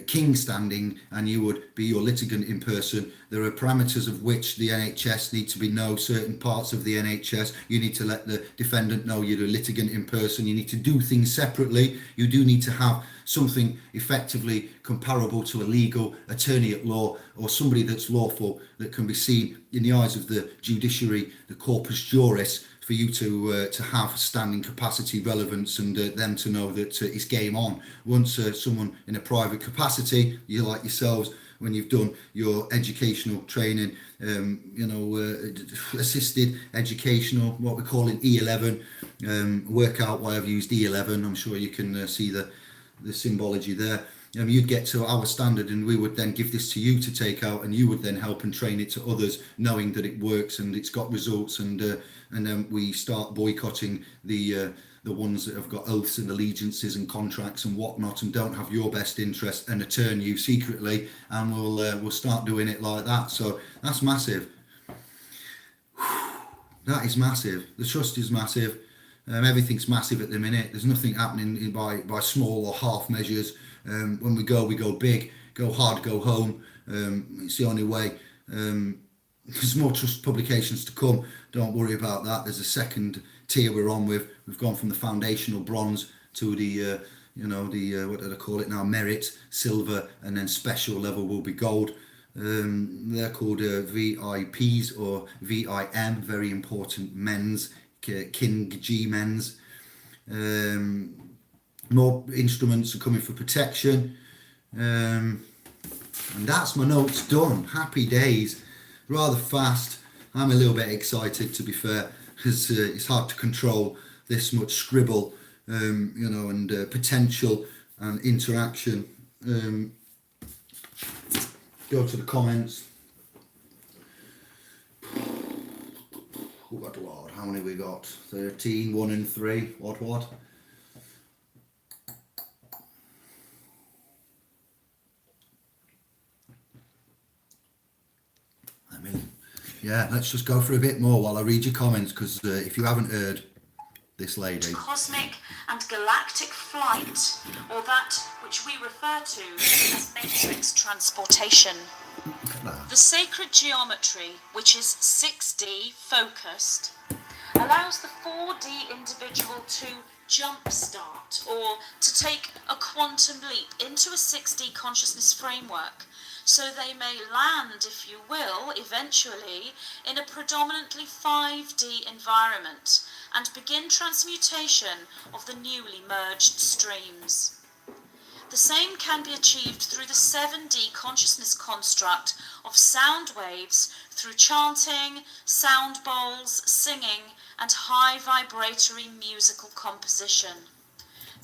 king standing, and you would be your litigant in person. There are parameters of which the NHS need to be know certain parts of the NHS. You need to let the defendant know you're a litigant in person. You need to do things separately. You do need to have something effectively comparable to a legal attorney at law or somebody that's lawful that can be seen in the eyes of the judiciary, the corpus juris, for you to have standing capacity, relevance, and them to know that it's game on. Once someone in a private capacity, you like yourselves, when you've done your educational training, assisted educational, what we call in E11, work out why I've used E11. I'm sure you can see the symbology there. You'd get to our standard and we would then give this to you to take out, and you would then help and train it to others, knowing that it works and it's got results, and then we start boycotting the ones that have got oaths and allegiances and contracts and whatnot and don't have your best interest and attorney you secretly, and we'll start doing it like that. So that's massive. That is massive. The trust is massive. Everything's massive at the minute. There's nothing happening by small or half measures. When we go big, go hard, go home. It's the only way. There's more trust publications to come. Don't worry about that. There's a second tier we're on with. We've gone from the foundational bronze to the what do they call it now? Merit, silver, and then special level will be gold. They're called VIPs or VIM, very important men's, King G men's. More instruments are coming for protection. And that's my notes done. Happy days. Rather fast. I'm a little bit excited, to be fair, because it's hard to control this much scribble, and potential and interaction. Go to the comments. Oh, good Lord, how many we got? 13, 1 and 3. What? Yeah, let's just go for a bit more while I read your comments, because if you haven't heard this lady. Cosmic and galactic flight, or that which we refer to as matrix transportation. The sacred geometry, which is 6D focused, allows the 4D individual to jumpstart, or to take a quantum leap into a 6D consciousness framework, so they may land, if you will, eventually in a predominantly 5D environment and begin transmutation of the newly merged streams. The same can be achieved through the 7D consciousness construct of sound waves through chanting, sound bowls, singing, and high vibratory musical composition.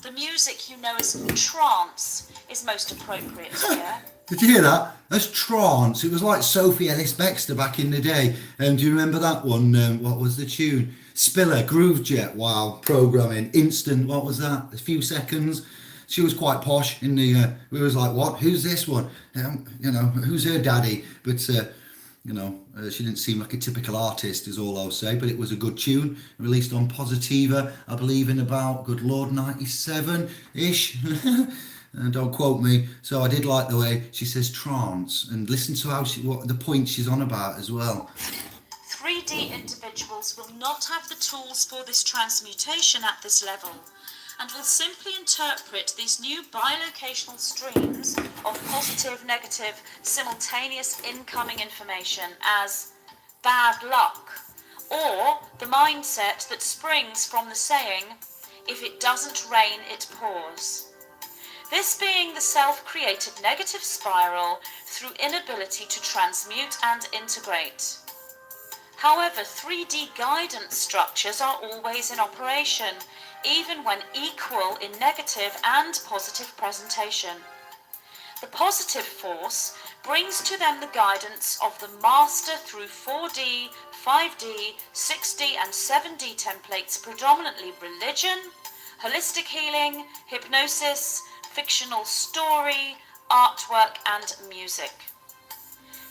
The music you know as trance is most appropriate here. Did you hear that? That's trance. It was like Sophie Ellis-Bextor back in the day. Do you remember that one? What was the tune? Spiller, Groove Jet. Wow, programming, instant. What was that? A few seconds. She was quite posh in the. We was like, what? Who's this one? Who's her daddy? But she didn't seem like a typical artist, is all I'll say. But it was a good tune, released on Positiva, I believe, in about, good Lord, 97-ish. Don't quote me. So I did like the way she says trance, and listen to how what the point she's on about as well. 3D individuals will not have the tools for this transmutation at this level, and will simply interpret these new bilocational streams of positive, negative, simultaneous incoming information as bad luck, or the mindset that springs from the saying, if it doesn't rain, it pours. This being the self-created negative spiral through inability to transmute and integrate. However, 3D guidance structures are always in operation, even when equal in negative and positive presentation. The positive force brings to them the guidance of the master through 4D, 5D, 6D and 7D templates, predominantly religion, holistic healing, hypnosis, fictional story, artwork and music.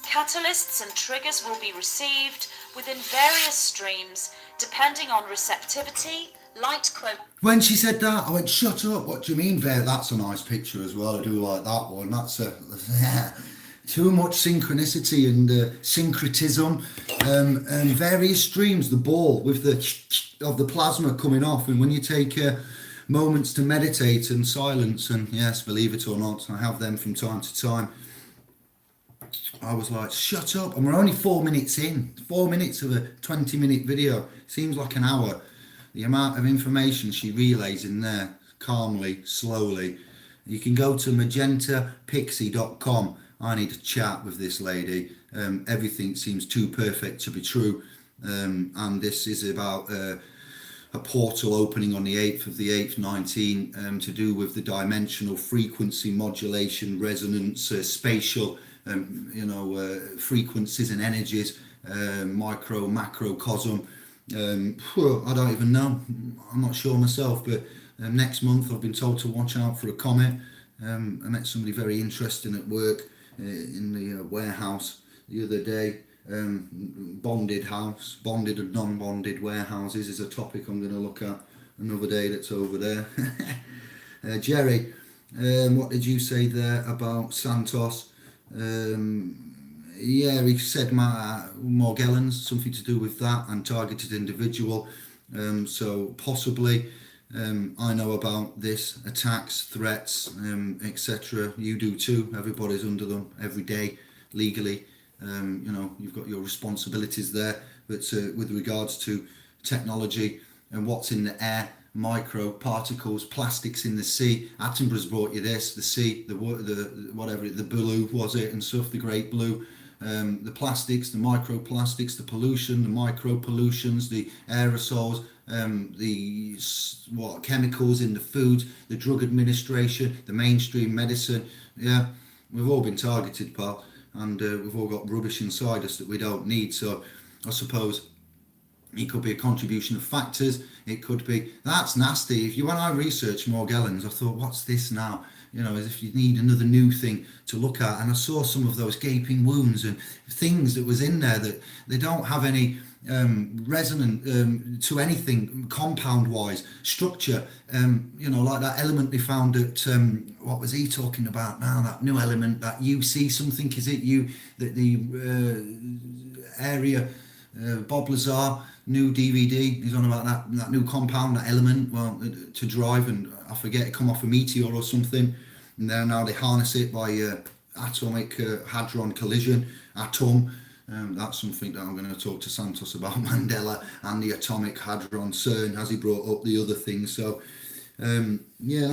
Catalysts and triggers will be received within various streams depending on receptivity, light quote. When she said that, I went, shut up, what do you mean, Ver? That's a nice picture as well. I do like that one. That's too much synchronicity and syncretism, and various streams, the ball with the plasma coming off, and when you take moments to meditate and silence, and yes, believe it or not, I have them from time to time. I was like, shut up. And we're only 4 minutes in. 4 minutes of a 20-minute video. Seems like an hour. The amount of information she relays in there, calmly, slowly. You can go to magentapixie.com. I need to chat with this lady. Everything seems too perfect to be true. And this is about a portal opening on the 8th of the 8th, 19, to do with the dimensional frequency modulation, resonance, spatial frequencies and energies, micro, macrocosm. I don't even know. I'm not sure myself, but next month I've been told to watch out for a comet. I met somebody very interesting at work in the warehouse the other day. Bonded and non-bonded warehouses is a topic I'm going to look at another day. That's over there. Jerry, what did you say there about Santos? He said Morgellons, something to do with that, and targeted individual. So possibly, I know about this, attacks, threats, etc. You do too. Everybody's under them every day, legally. You've got your responsibilities there. But with regards to technology and what's in the air, micro particles, plastics in the sea. Attenborough's brought you this, the sea, the whatever, the blue was it, and stuff, the great blue. The plastics, the microplastics, the pollution, the micro pollutions, the aerosols, the chemicals in the food, the drug administration, the mainstream medicine. Yeah, we've all been targeted, pal, and we've all got rubbish inside us that we don't need. So I suppose it could be a contribution of factors. It could be, that's nasty. When I researched Morgellons, I thought, what's this now? As if you need another new thing to look at. And I saw some of those gaping wounds and things that was in there that they don't have any resonant to anything compound-wise, structure. Like that element they found at, what was he talking about now? That new element, that UC something, is it? The area, Bob Lazar, new DVD. He's on about that new compound, that element, well, to drive, and I forget, it come off a meteor or something, and then now they harness it by atomic hadron collision, atom. That's something that I'm going to talk to Santos about, Mandela and the atomic hadron CERN, as he brought up the other things. So yeah,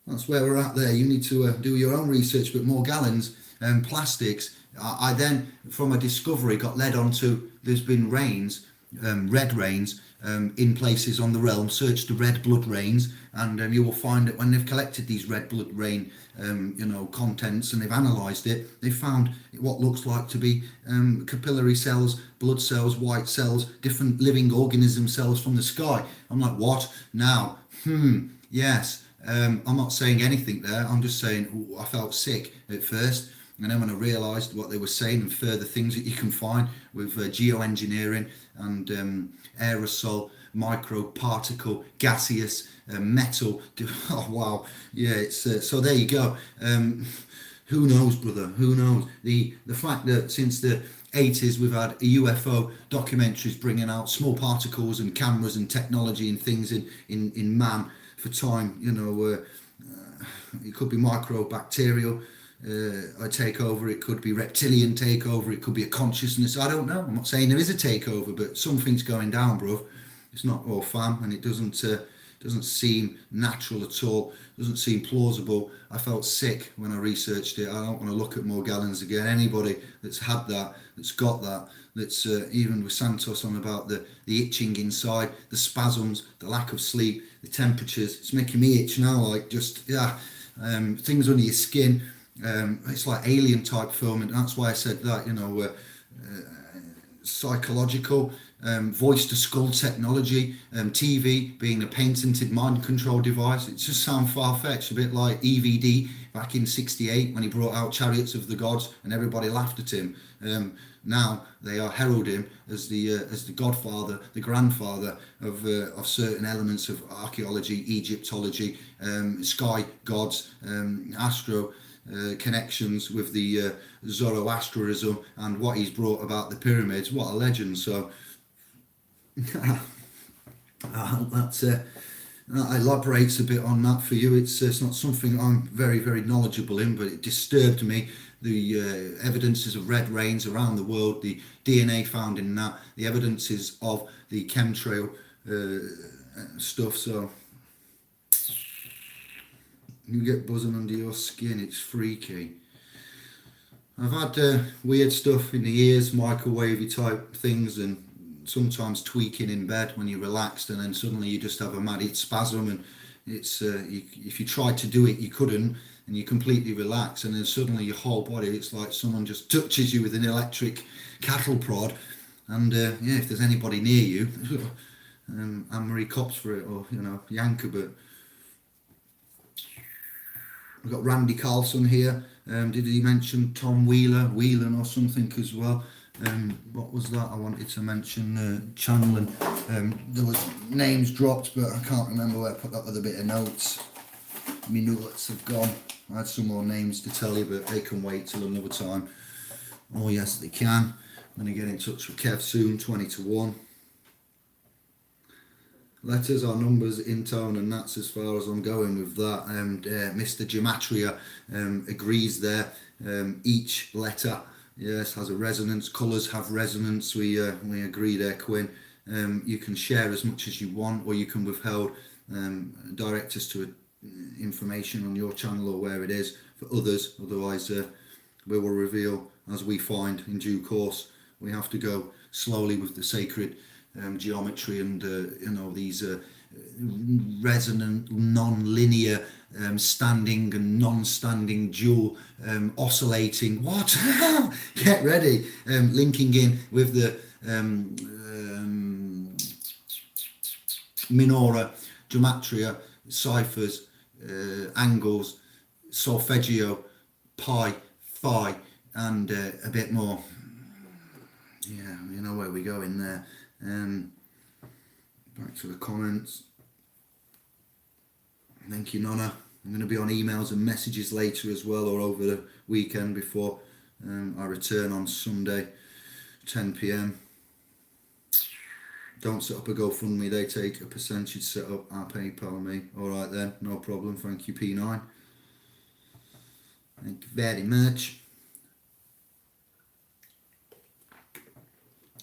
that's where we're at there. You need to do your own research, but Morgellons and plastics. I then, from a discovery, got led on to, there's been rains, red rains, in places on the realm. Search the red blood rains, and you will find that when they've collected these red blood rain, contents, and they've analysed it, they found what looks like to be capillary cells, blood cells, white cells, different living organism cells from the sky. I'm like, what? Now, yes. I'm not saying anything there. I'm just saying, ooh, I felt sick at first. And then when I realised what they were saying and further things that you can find with geoengineering and aerosol, microparticle, gaseous, metal. Oh, wow. Yeah, it's so there you go. Who knows, brother? Who knows? The fact that since the 80s we've had UFO documentaries bringing out small particles and cameras and technology and things in man for time, it could be microbacterial take over, it could be reptilian takeover, it could be a consciousness, I don't know. I'm not saying there is a takeover, but something's going down, bro. It's not all fam, and it doesn't seem natural at all, doesn't seem plausible. I felt sick when I researched it. I don't want to look at Morgellons again. Anybody that's had that, that's got that, that's even with Santos on about the itching inside, the spasms, the lack of sleep, the temperatures, it's making me itch now, like just things under your skin. It's like alien type film, and that's why I said that, psychological, voice to skull technology, TV being a patented mind control device. It just sounds far-fetched, a bit like EVD back in '68 when he brought out Chariots of the Gods and everybody laughed at him. Now they are heralding him as the godfather, the grandfather of certain elements of archaeology, Egyptology, sky gods, astro connections with the Zoroastrianism and what he's brought about the pyramids. What a legend. So I hope that elaborates a bit on that for you. It's not something I'm very, very knowledgeable in, but it disturbed me. The evidences of red rains around the world, the DNA found in that, the evidences of the chemtrail stuff. So you get buzzing under your skin, it's freaky. I've had weird stuff in the ears, microwavy type things, and sometimes tweaking in bed when you're relaxed, and then suddenly you just have a mad spasm, and it's if you tried to do it you couldn't, and you completely relax, and then suddenly your whole body, it's like someone just touches you with an electric cattle prod. And if there's anybody near you, Anne-Marie cops for it, or Yanka. But we've got Randy Carlson here. Did he mention Tom Whelan or something as well? What was that I wanted to mention? Channeling. There was names dropped, but I can't remember where I put that other bit of notes. My notes have gone. I had some more names to tell you, but they can wait till another time. Oh yes, they can. I'm going to get in touch with Kev soon, 20 to 1. Letters are numbers in tone, and that's as far as I'm going with that. And Mr. Gematria agrees there. Each letter, yes, has a resonance. Colours have resonance. We agree there, Quinn. You can share as much as you want, or you can withhold. Direct us to information on your channel or where it is for others. Otherwise, we will reveal as we find in due course. We have to go slowly with the sacred geometry and these resonant, non-linear, standing and non-standing, dual, oscillating. What? Get ready. Linking in with the minora, gematria, ciphers, angles, solfeggio, pi, phi, and a bit more. Yeah, you know where we go in there. Back to the comments. Thank you, Nonna. I'm going to be on emails and messages later as well, or over the weekend before I return on Sunday, 10 p.m. Don't set up a GoFundMe. They take a percentage set up. I PayPal me. All right then, no problem. Thank you, P9. Thank you very much.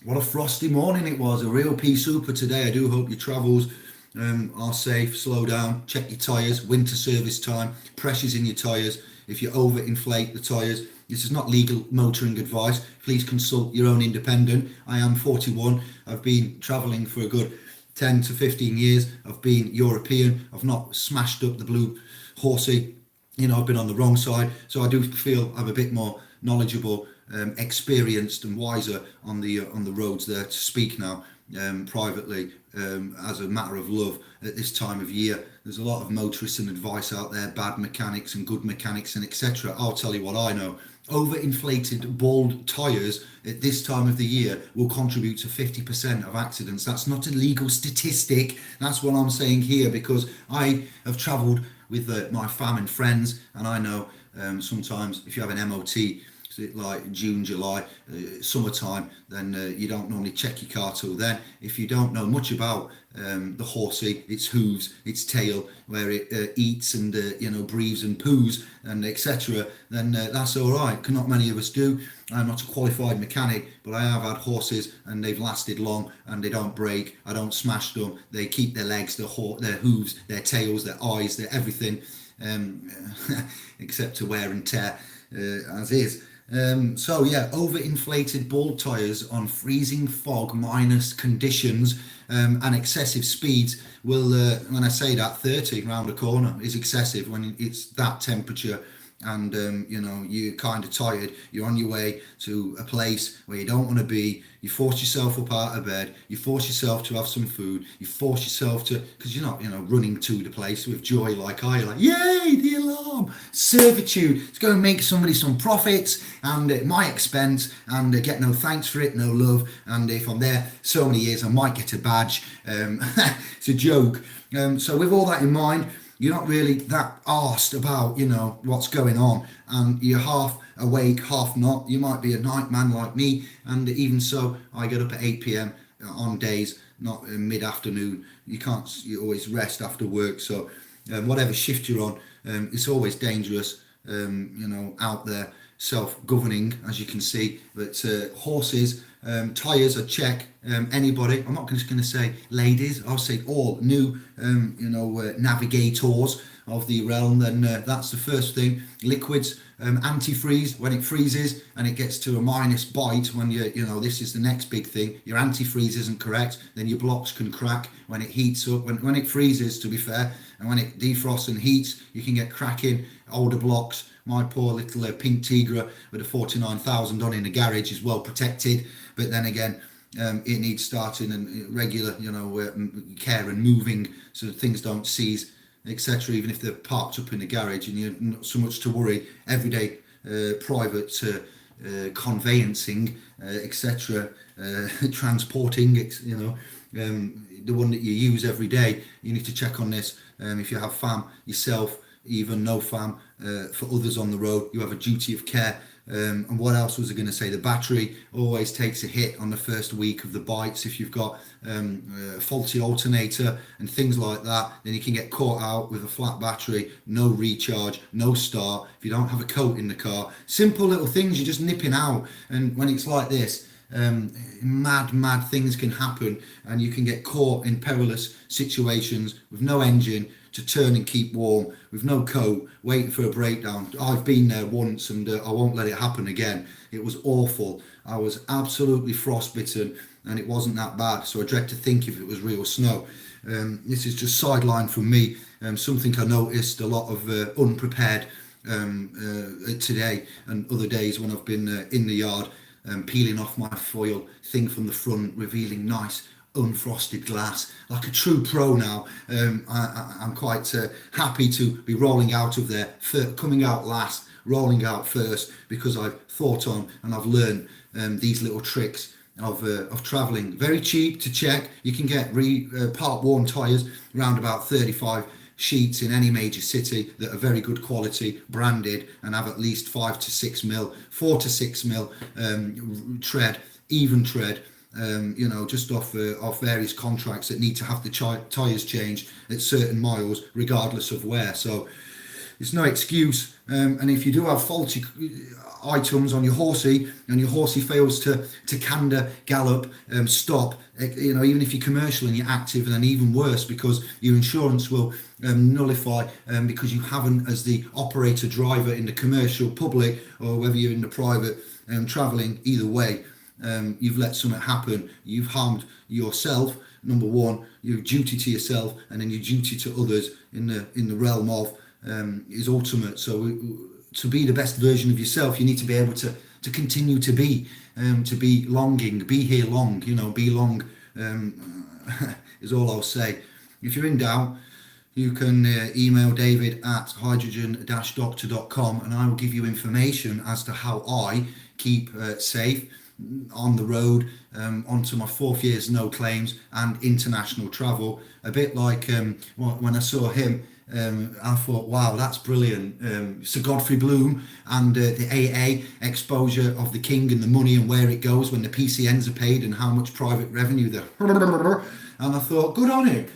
What a frosty morning it was. A real pea super today. I do hope your travels are safe. Slow down. Check your tyres. Winter service time. Pressures in your tyres. If you overinflate the tyres, this is not legal motoring advice. Please consult your own independent. I am 41. I've been travelling for a good 10 to 15 years. I've been European. I've not smashed up the blue horsey. You know, I've been on the wrong side. So I do feel I'm a bit more knowledgeable, experienced and wiser on the roads there to speak now privately as a matter of love at this time of year. There's a lot of motorists and advice out there, bad mechanics and good mechanics and etc. I'll tell you what I know. Overinflated bald tyres at this time of the year will contribute to 50% of accidents. That's not a legal statistic. That's what I'm saying here, because I have travelled with my fam and friends, and I know sometimes if you have an MOT like June, July, summertime, then you don't normally check your car till then. If you don't know much about the horsey, its hooves, its tail, where it eats and breathes and poos and etc., then that's all right. Not many of us do. I'm not a qualified mechanic, but I have had horses and they've lasted long and they don't break. I don't smash them. They keep their legs, their hooves, their tails, their eyes, their everything, except to wear and tear as is. So yeah, overinflated bald tyres on freezing fog minus conditions and excessive speeds will, when I say that, 30 round the corner is excessive when it's that temperature. And you're kind of tired, you're on your way to a place where you don't want to be, you force yourself up out of bed, you force yourself to have some food, you force yourself to, because you're not running to the place with joy like I, like, yay, the alarm, servitude, it's going to make somebody some profits and at my expense, and get no thanks for it, no love, and if I'm there so many years I might get a badge. It's a joke. So with all that in mind, you're not really that arsed about, what's going on, and you're half awake, half not. You might be a night man like me, and even so, I get up at 8 p.m. on days, not mid-afternoon. You always rest after work, so whatever shift you're on, it's always dangerous, out there, self-governing, as you can see. But horses, tyres are check. Anybody, I'm not just going to say ladies, I'll say all new, navigators of the realm, then that's the first thing. Liquids, antifreeze when it freezes and it gets to a minus bite, when this is the next big thing. Your antifreeze isn't correct, then your blocks can crack when it heats up. When it freezes, to be fair, and when it defrosts and heats, you can get cracking older blocks. My poor little pink Tigra with a 49,000 on in the garage is well protected, but then again, it needs starting and regular, care and moving so that things don't seize, etc. Even if they're parked up in the garage and you're not so much to worry. Everyday private conveyancing, etc. Transporting, the one that you use every day. You need to check on this. If you have fam yourself, even no fam, for others on the road, you have a duty of care. And what else was I going to say? The battery always takes a hit on the first week of the bites. If you've got a faulty alternator and things like that, then you can get caught out with a flat battery, no recharge, no start. If you don't have a coat in the car, simple little things, you're just nipping out. And when it's like this, mad things can happen, and you can get caught in perilous situations with no engine to turn and keep warm, with no coat, waiting for a breakdown. I've been there once, and I won't let it happen again. It was awful. I was absolutely frostbitten, and it wasn't that bad, so I dread to think if it was real snow. This is just sideline from me. Something I noticed a lot of unprepared today and other days when I've been in the yard, peeling off my foil thing from the front, revealing nice unfrosted glass, like a true pro now. I'm quite happy to be rolling out of there, coming out last, rolling out first, because I've thought on and I've learned these little tricks of travelling. Very cheap to check. You can get part worn tyres around about 35 sheets in any major city that are very good quality, branded, and have at least 5 to 6 mil, 4 to 6 mil tread, even tread. you know, just off various contracts that need to have the tyres changed at certain miles, regardless of where. So it's no excuse. And if you do have faulty items on your horsey and your horsey fails to canter, gallop, stop, you know, even if you're commercial and you're active, and then even worse, because your insurance will nullify because you haven't, as the operator driver in the commercial public, or whether you're in the private traveling, either way, you've let something happen. You've harmed yourself, number one, your duty to yourself, and then your duty to others in the realm of is ultimate. So to be the best version of yourself, you need to be able to continue to be longing, be here long, you know, be long is all I'll say. If you're in doubt, you can email David at hydrogen-doctor.com, and I will give you information as to how I keep safe on the road, onto my 4th year's no claims and international travel. A bit like when I saw him, I thought, wow, that's brilliant. Sir Godfrey Bloom and the AA exposure of the king and the money and where it goes when the PCNs are paid and how much private revenue there. And I thought, good on him.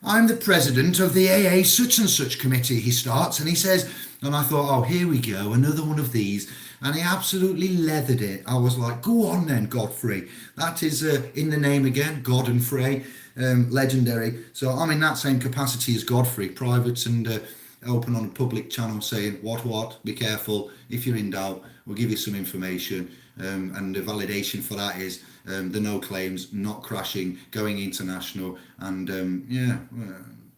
I'm the president of the AA such and such committee, he starts, and he says, and I thought, oh, here we go, another one of these. And he absolutely leathered it. I was like, go on then, Godfrey. That is in the name again, God and Frey, legendary. So I'm in that same capacity as Godfrey, private and open on a public channel, saying, what, be careful. If you're in doubt, we'll give you some information. And the validation for that is the no claims, not crashing, going international. And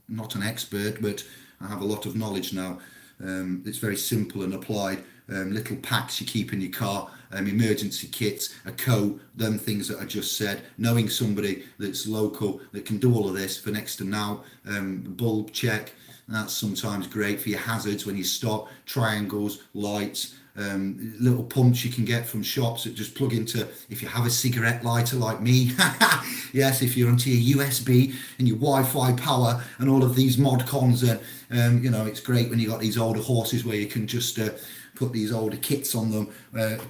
not an expert, but I have a lot of knowledge now. It's very simple and applied. Little packs you keep in your car, emergency kits, a coat, them things that I just said, knowing somebody that's local that can do all of this for next to now, bulb check, that's sometimes great for your hazards when you stop, triangles, lights, little pumps you can get from shops that just plug into, if you have a cigarette lighter like me, yes, if you're onto your USB and your Wi-Fi power and all of these mod cons, you know, it's great when you got these older horses where you can just put these older kits on them,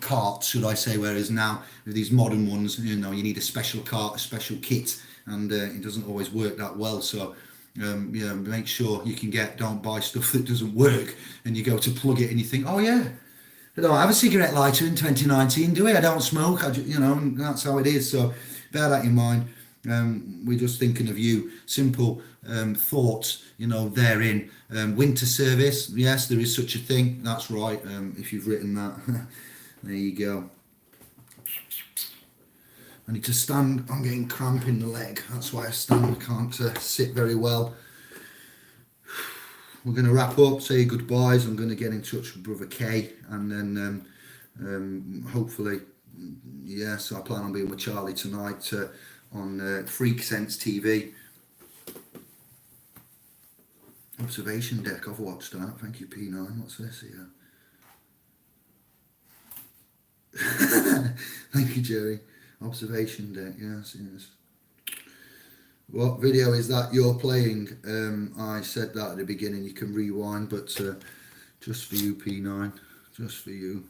carts should I say, whereas now with these modern ones, you know, you need a special cart, a special kit, and it doesn't always work that well. So make sure you can don't buy stuff that doesn't work and you go to plug it and you think, oh yeah, I don't have a cigarette lighter in 2019, do I don't smoke, you know, and that's how it is. So bear that in mind. We're just thinking of you, simple thoughts, you know, therein. Winter service, yes, there is such a thing, that's right. If you've written that, there you go. I need to stand, I'm getting cramp in the leg, that's why I stand, I can't sit very well. We're going to wrap up, say goodbyes. I'm going to get in touch with Brother K, and then hopefully, yes, I plan on being with Charlie tonight on Freak Sense TV. Observation deck, I've watched that. Thank you, P9. What's this here? Thank you, Jerry. Observation deck, yes. What video is that you're playing? I said that at the beginning, you can rewind, but just for you, P9, just for you.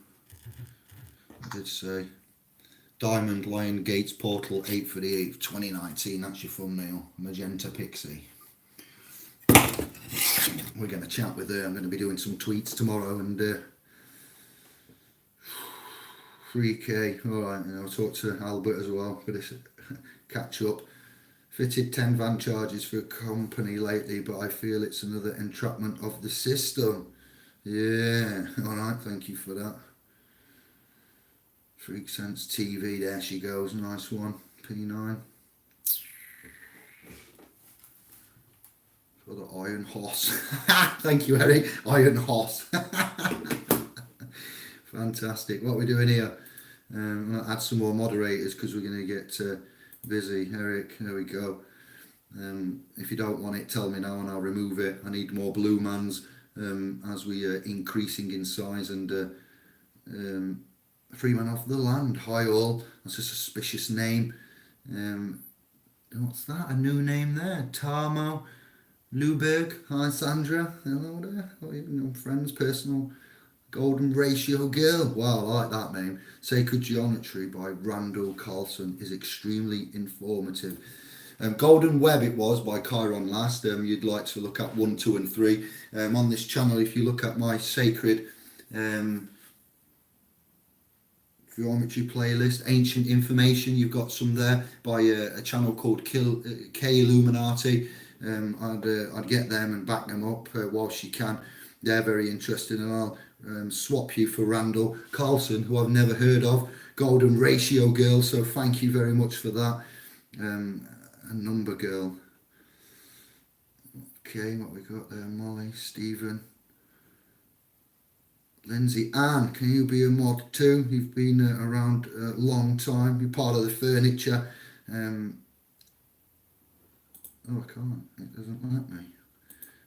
I did say Diamond Lion Gates Portal 8 for the 8th, 2019, that's your thumbnail, Magenta Pixie. We're going to chat with her, I'm going to be doing some tweets tomorrow, and 3K, alright, I'll talk to Albert as well for this catch up. Fitted 10 van charges for a company lately, but I feel it's another entrapment of the system. Yeah, alright, thank you for that. Freak Sense TV, there she goes, nice one, P9. For the Iron Horse. Thank you, Eric, Iron Horse. Fantastic, what are we doing here? I'm going to add some more moderators because we're going to get busy. Eric, there we go. If you don't want it, tell me now and I'll remove it. I need more blue mans as we are increasing in size. And Free Man Off the Land, hi all. That's a suspicious name. What's that? A new name there. Tarmo Luberg. Hi Sandra. Hello there. Or even your friends, personal Golden Ratio Girl. Wow, I like that name. Sacred Geometry by Randall Carlson is extremely informative. Golden Web it was by Chiron Last. You'd like to look at 1, 2 and 3. On this channel, if you look at my Sacred Geometry playlist, Ancient Information, you've got some there by a channel called K Illuminati. I'd get them and back them up whilst you can. They're very interesting, and I'll swap you for Randall Carlson, who I've never heard of. Golden Ratio Girl, so thank you very much for that. A Number Girl. Okay, what we got there? Molly, Stephen, Lindsay, Anne, can you be a mod too? You've been around a long time. You're part of the furniture. Oh, I can't. It doesn't let me.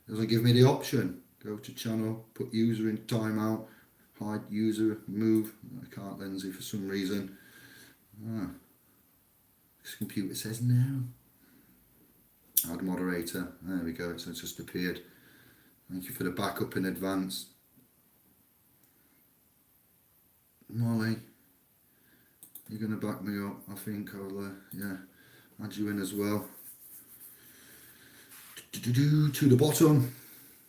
It doesn't give me the option. Go to channel, put user in timeout, hide user, move. I can't, Lindsay, for some reason. This computer says no. Add moderator. There we go. So it's just appeared. Thank you for the backup in advance. Molly, you're going to back me up. I think I'll add you in as well. To the bottom.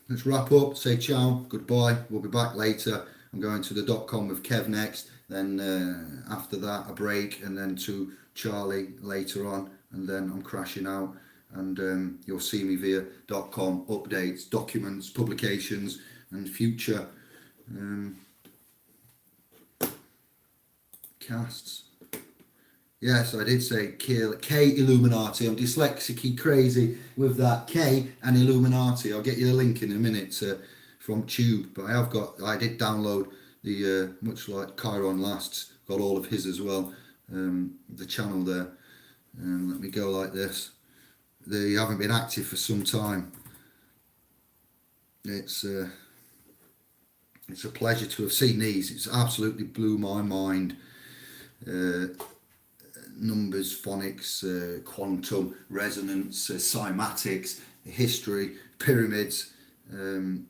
Let's wrap up, say ciao, goodbye. We'll be back later. I'm going to the .com with Kev next. Then after that, a break, and then to Charlie later on. And then I'm crashing out. And you'll see me via .com, updates, documents, publications, and future casts. Yes, I did say K Illuminati. I'm dyslexic crazy with that K and Illuminati. I'll get you the link in a minute from Tube. But I did download the much like Chiron Lasts, got all of his as well. The channel there. Let me go like this. They haven't been active for some time. It's a pleasure to have seen these. It's absolutely blew my mind. Numbers, phonics, quantum, resonance, cymatics, history, pyramids. We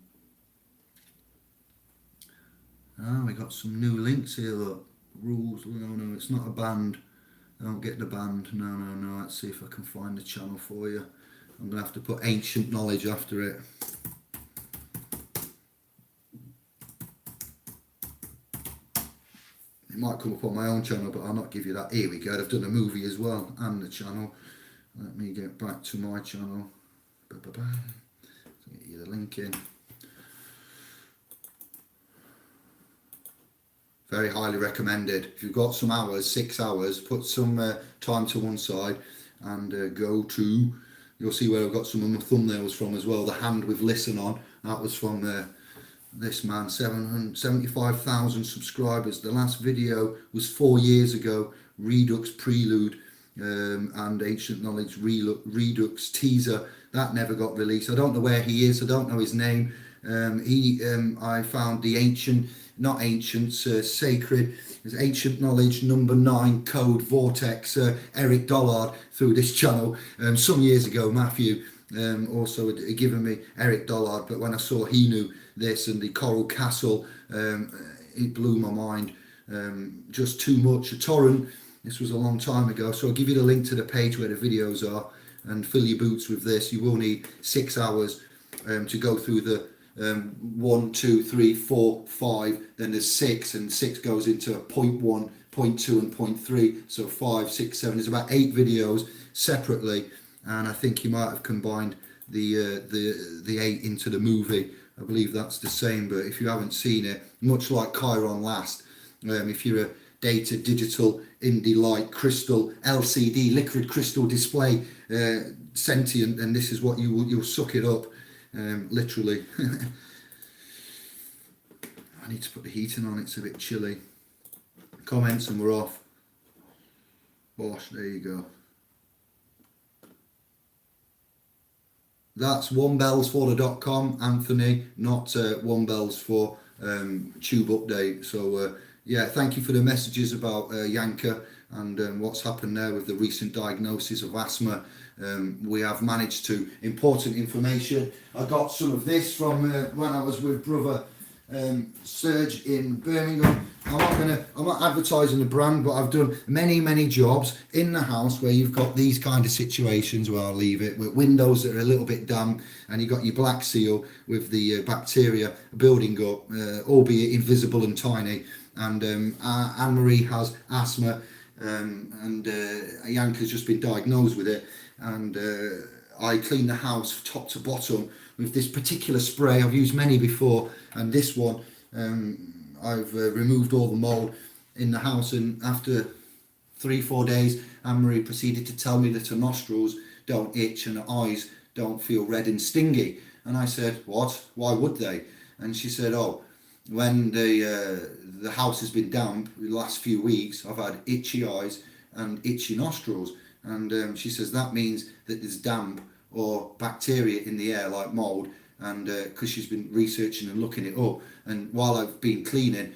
got some new links here. Look, rules. No, it's not a band. I don't get the band. No. Let's see if I can find the channel for you. I'm gonna have to put ancient knowledge after it. It might come up on my own channel, but I'll not give you that. Here we go. I've done a movie as well and the channel. Let me get back to my channel. Get you the link in. Very highly recommended. If you've got some hours, 6 hours, put some time to one side and go to, you'll see where I've got some of my thumbnails from as well. The hand with listen on, that was from this man, 775,000 subscribers. The last video was 4 years ago, Redux Prelude and Ancient Knowledge Redux teaser. That never got released. I don't know where he is. I don't know his name. I found the sacred, there's Ancient Knowledge number 9 code vortex, Eric Dollard through this channel some years ago. Matthew also had given me Eric Dollard, but when I saw he knew this and the Coral Castle, it blew my mind. Just too much. A torrent. This was a long time ago, so I'll give you the link to the page where the videos are, and fill your boots with this. You will need 6 hours to go through the 1, 2, 3, 4, 5, then there's 6, and 6 goes into point 1, point 2 and point 3, so 5, 6, 7. There's about 8 videos separately, and I think you might have combined the 8 into the movie. I believe that's the same, but if you haven't seen it, much like Chiron Last, if you're a data, digital, Indi light, crystal, LCD, liquid crystal display, sentient, and this is what you'll suck it up, literally. I need to put the heating on, it's a bit chilly. Comments and we're off. Bosh, there you go. That's onebellsfor.com, Anthony, not one bells for Tube Update. So yeah, thank you for the messages about Yanka and what's happened there with the recent diagnosis of asthma. We have managed to, important information. I got some of this from when I was with brother surge in Birmingham. I'm not advertising the brand, but I've done many jobs in the house where you've got these kind of situations where I'll leave it, with windows that are a little bit damp, and you've got your black seal with the bacteria building up, albeit invisible and tiny. And Anne-Marie has asthma, and Yanka's just been diagnosed with it, and I clean the house top to bottom with this particular spray. I've used many before, and this one, I've removed all the mould in the house, and after 3-4 days, Anne-Marie proceeded to tell me that her nostrils don't itch and her eyes don't feel red and stingy. And I said, what? Why would they? And she said, oh, when the house has been damp the last few weeks, I've had itchy eyes and itchy nostrils. And she says that means that there's damp or bacteria in the air like mould, and because she's been researching and looking it up, and while I've been cleaning,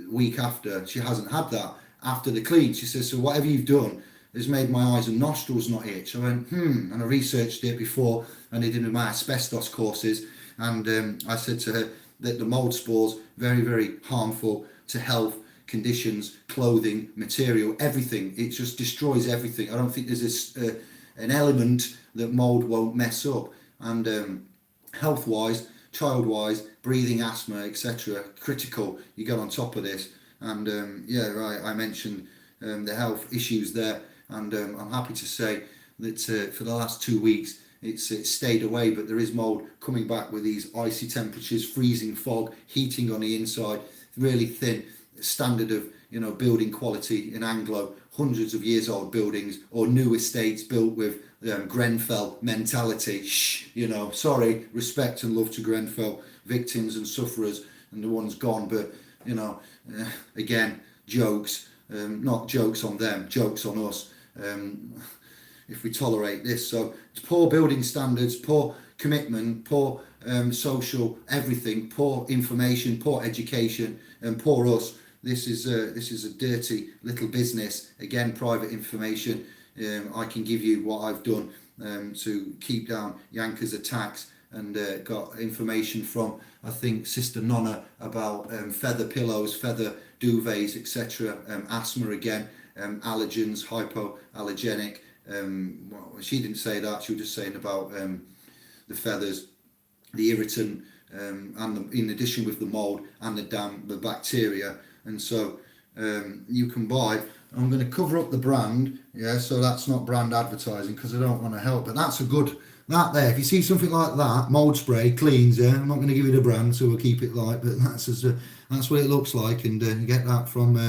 week after, she hasn't had that. After the clean, she says, so whatever you've done has made my eyes and nostrils not itch. I went, and I researched it before, and I did my asbestos courses, and I said to her that the mould spores very harmful to health, conditions, clothing, material, everything. It just destroys everything. I don't think there's an element that mould won't mess up. And health-wise, child-wise, breathing, asthma, etc., critical. You get on top of this. And I mentioned the health issues there, and I'm happy to say that for the last 2 weeks it's stayed away, but there is mould coming back with these icy temperatures, freezing fog, heating on the inside, really thin. Standard of building quality in Anglo, hundreds of years old buildings or new estates built with Grenfell mentality. Sorry, respect and love to Grenfell victims and sufferers and the ones gone, but again, jokes, not jokes on them, jokes on us, if we tolerate this. So it's poor building standards, poor commitment, poor social everything, poor information, poor education, and poor us. This is a dirty little business. Again, private information. I can give you what I've done to keep down Yanka's attacks, and got information from, I think, Sister Nonna about feather pillows, feather duvets, etc. Asthma again, allergens, hypoallergenic. Well, she didn't say that. She was just saying about the feathers, the irritant, and in addition with the mould and the damp, the bacteria. And so you can buy, I'm going to cover up the brand, so that's not brand advertising because I don't want to help, but that's a good, that there, if you see something like that, mould spray, cleans, I'm not going to give you the brand, so we'll keep it light, but that's what it looks like, and you get that from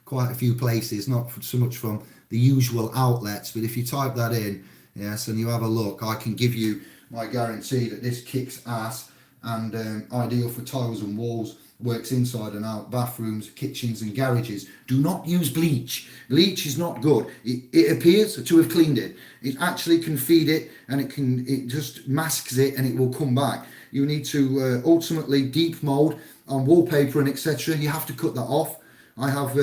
quite a few places, not so much from the usual outlets, but if you type that in, and you have a look, I can give you my guarantee that this kicks ass, and ideal for tiles and walls, works inside and out, bathrooms, kitchens and garages. Do not use bleach. Bleach is not good. It appears to have cleaned it. It actually can feed it, and it just masks it, and it will come back. You need to ultimately deep mold on wallpaper and etc. You have to cut that off. I have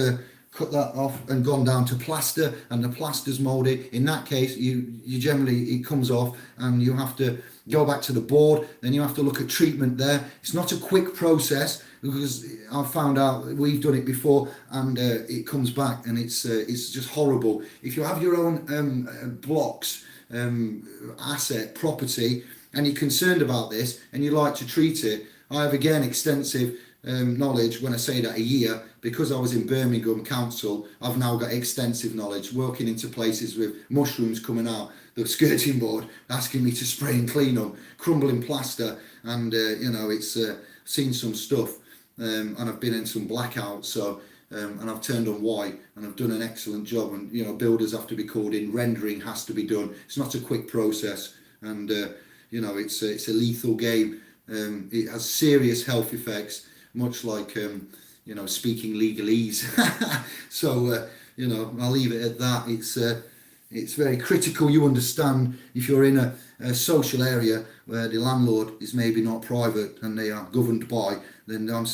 cut that off and gone down to plaster, and the plaster's molded. In that case, you generally, it comes off and you have to go back to the board, then you have to look at treatment there. It's not a quick process, because I've found out, we've done it before, and it comes back, and it's just horrible. If you have your own blocks, asset, property, and you're concerned about this and you like to treat it, I have again extensive knowledge. When I say that, a year, because I was in Birmingham Council, I've now got extensive knowledge working into places with mushrooms coming out the skirting board, asking me to spray and clean them, crumbling plaster, and it's seen some stuff, and I've been in some blackouts, so and I've turned on white, and I've done an excellent job, and builders have to be called in, rendering has to be done. It's not a quick process, and it's a lethal game. It has serious health effects, much like speaking legalese. So I'll leave it at that. It's very critical you understand, if you're in a social area where the landlord is maybe not private and they are governed by, then I'm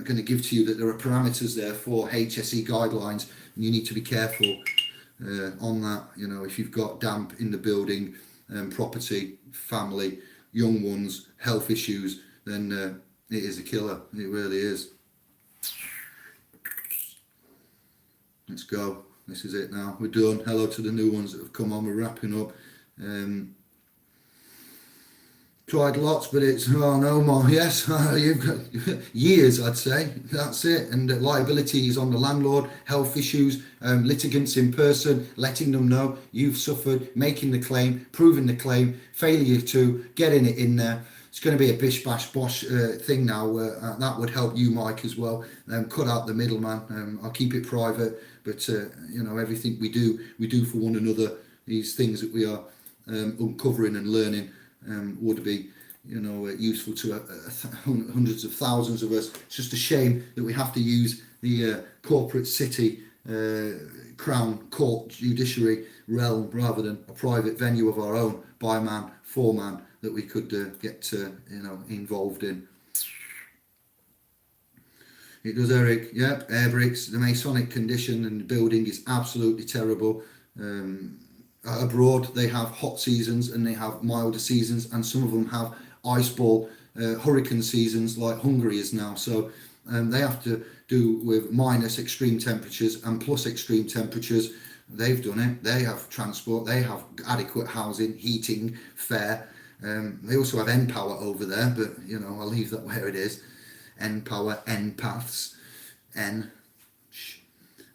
going to give to you that there are parameters there for HSE guidelines, and you need to be careful on that. If you've got damp in the building, property, family, young ones, health issues, then It is a killer. It really is. Let's go. This is it now. We're done. Hello to the new ones that have come on. We're wrapping up. Tried lots, but it's, oh, no more. Yes, you've got years, I'd say. That's it. And liability is on the landlord, health issues, litigants in person, letting them know you've suffered, making the claim, proving the claim, failure to, getting it in there. It's going to be a bish bash bosh thing now. That would help you, Mike, as well. Cut out the middleman. I'll keep it private, but you know, everything we do for one another. These things that we are uncovering and learning would be, you know, useful to hundreds of thousands of us. It's just a shame that we have to use the corporate city crown court judiciary realm rather than a private venue of our own, by man, for man, that we could get you know, involved in. It does, Eric. Yep, air bricks. The Masonic condition and the building is absolutely terrible. Abroad, they have hot seasons and they have milder seasons, and some of them have ice ball hurricane seasons like Hungary is now. So they have to do with minus extreme temperatures and plus extreme temperatures. They've done it. They have transport. They have adequate housing, heating, fair. They also have N-Power over there, but, you know, I'll leave that where it is. N-Power, N-Paths,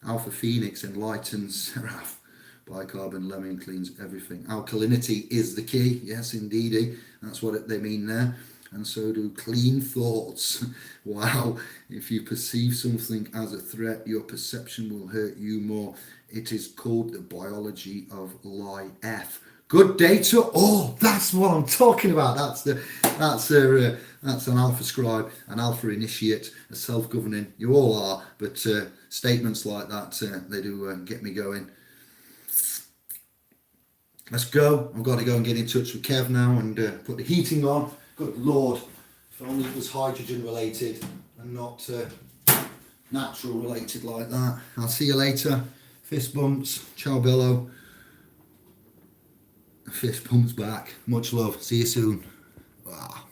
Alpha Phoenix enlightens Seraph. Bicarbon lemon cleans everything. Alkalinity is the key. Yes, indeedy. That's what they mean there. And so do clean thoughts. Wow. If you perceive something as a threat, your perception will hurt you more. It is called the biology of life. Good day to all. That's what I'm talking about. That's an alpha scribe, an alpha initiate, a self-governing. You all are, but statements like that, they do get me going. Let's go. I've got to go and get in touch with Kev now and put the heating on. Good Lord, if only it was hydrogen related and not natural related like that. I'll see you later. Fist bumps. Ciao bello. Fist bumps back. Much love. See you soon. Wow.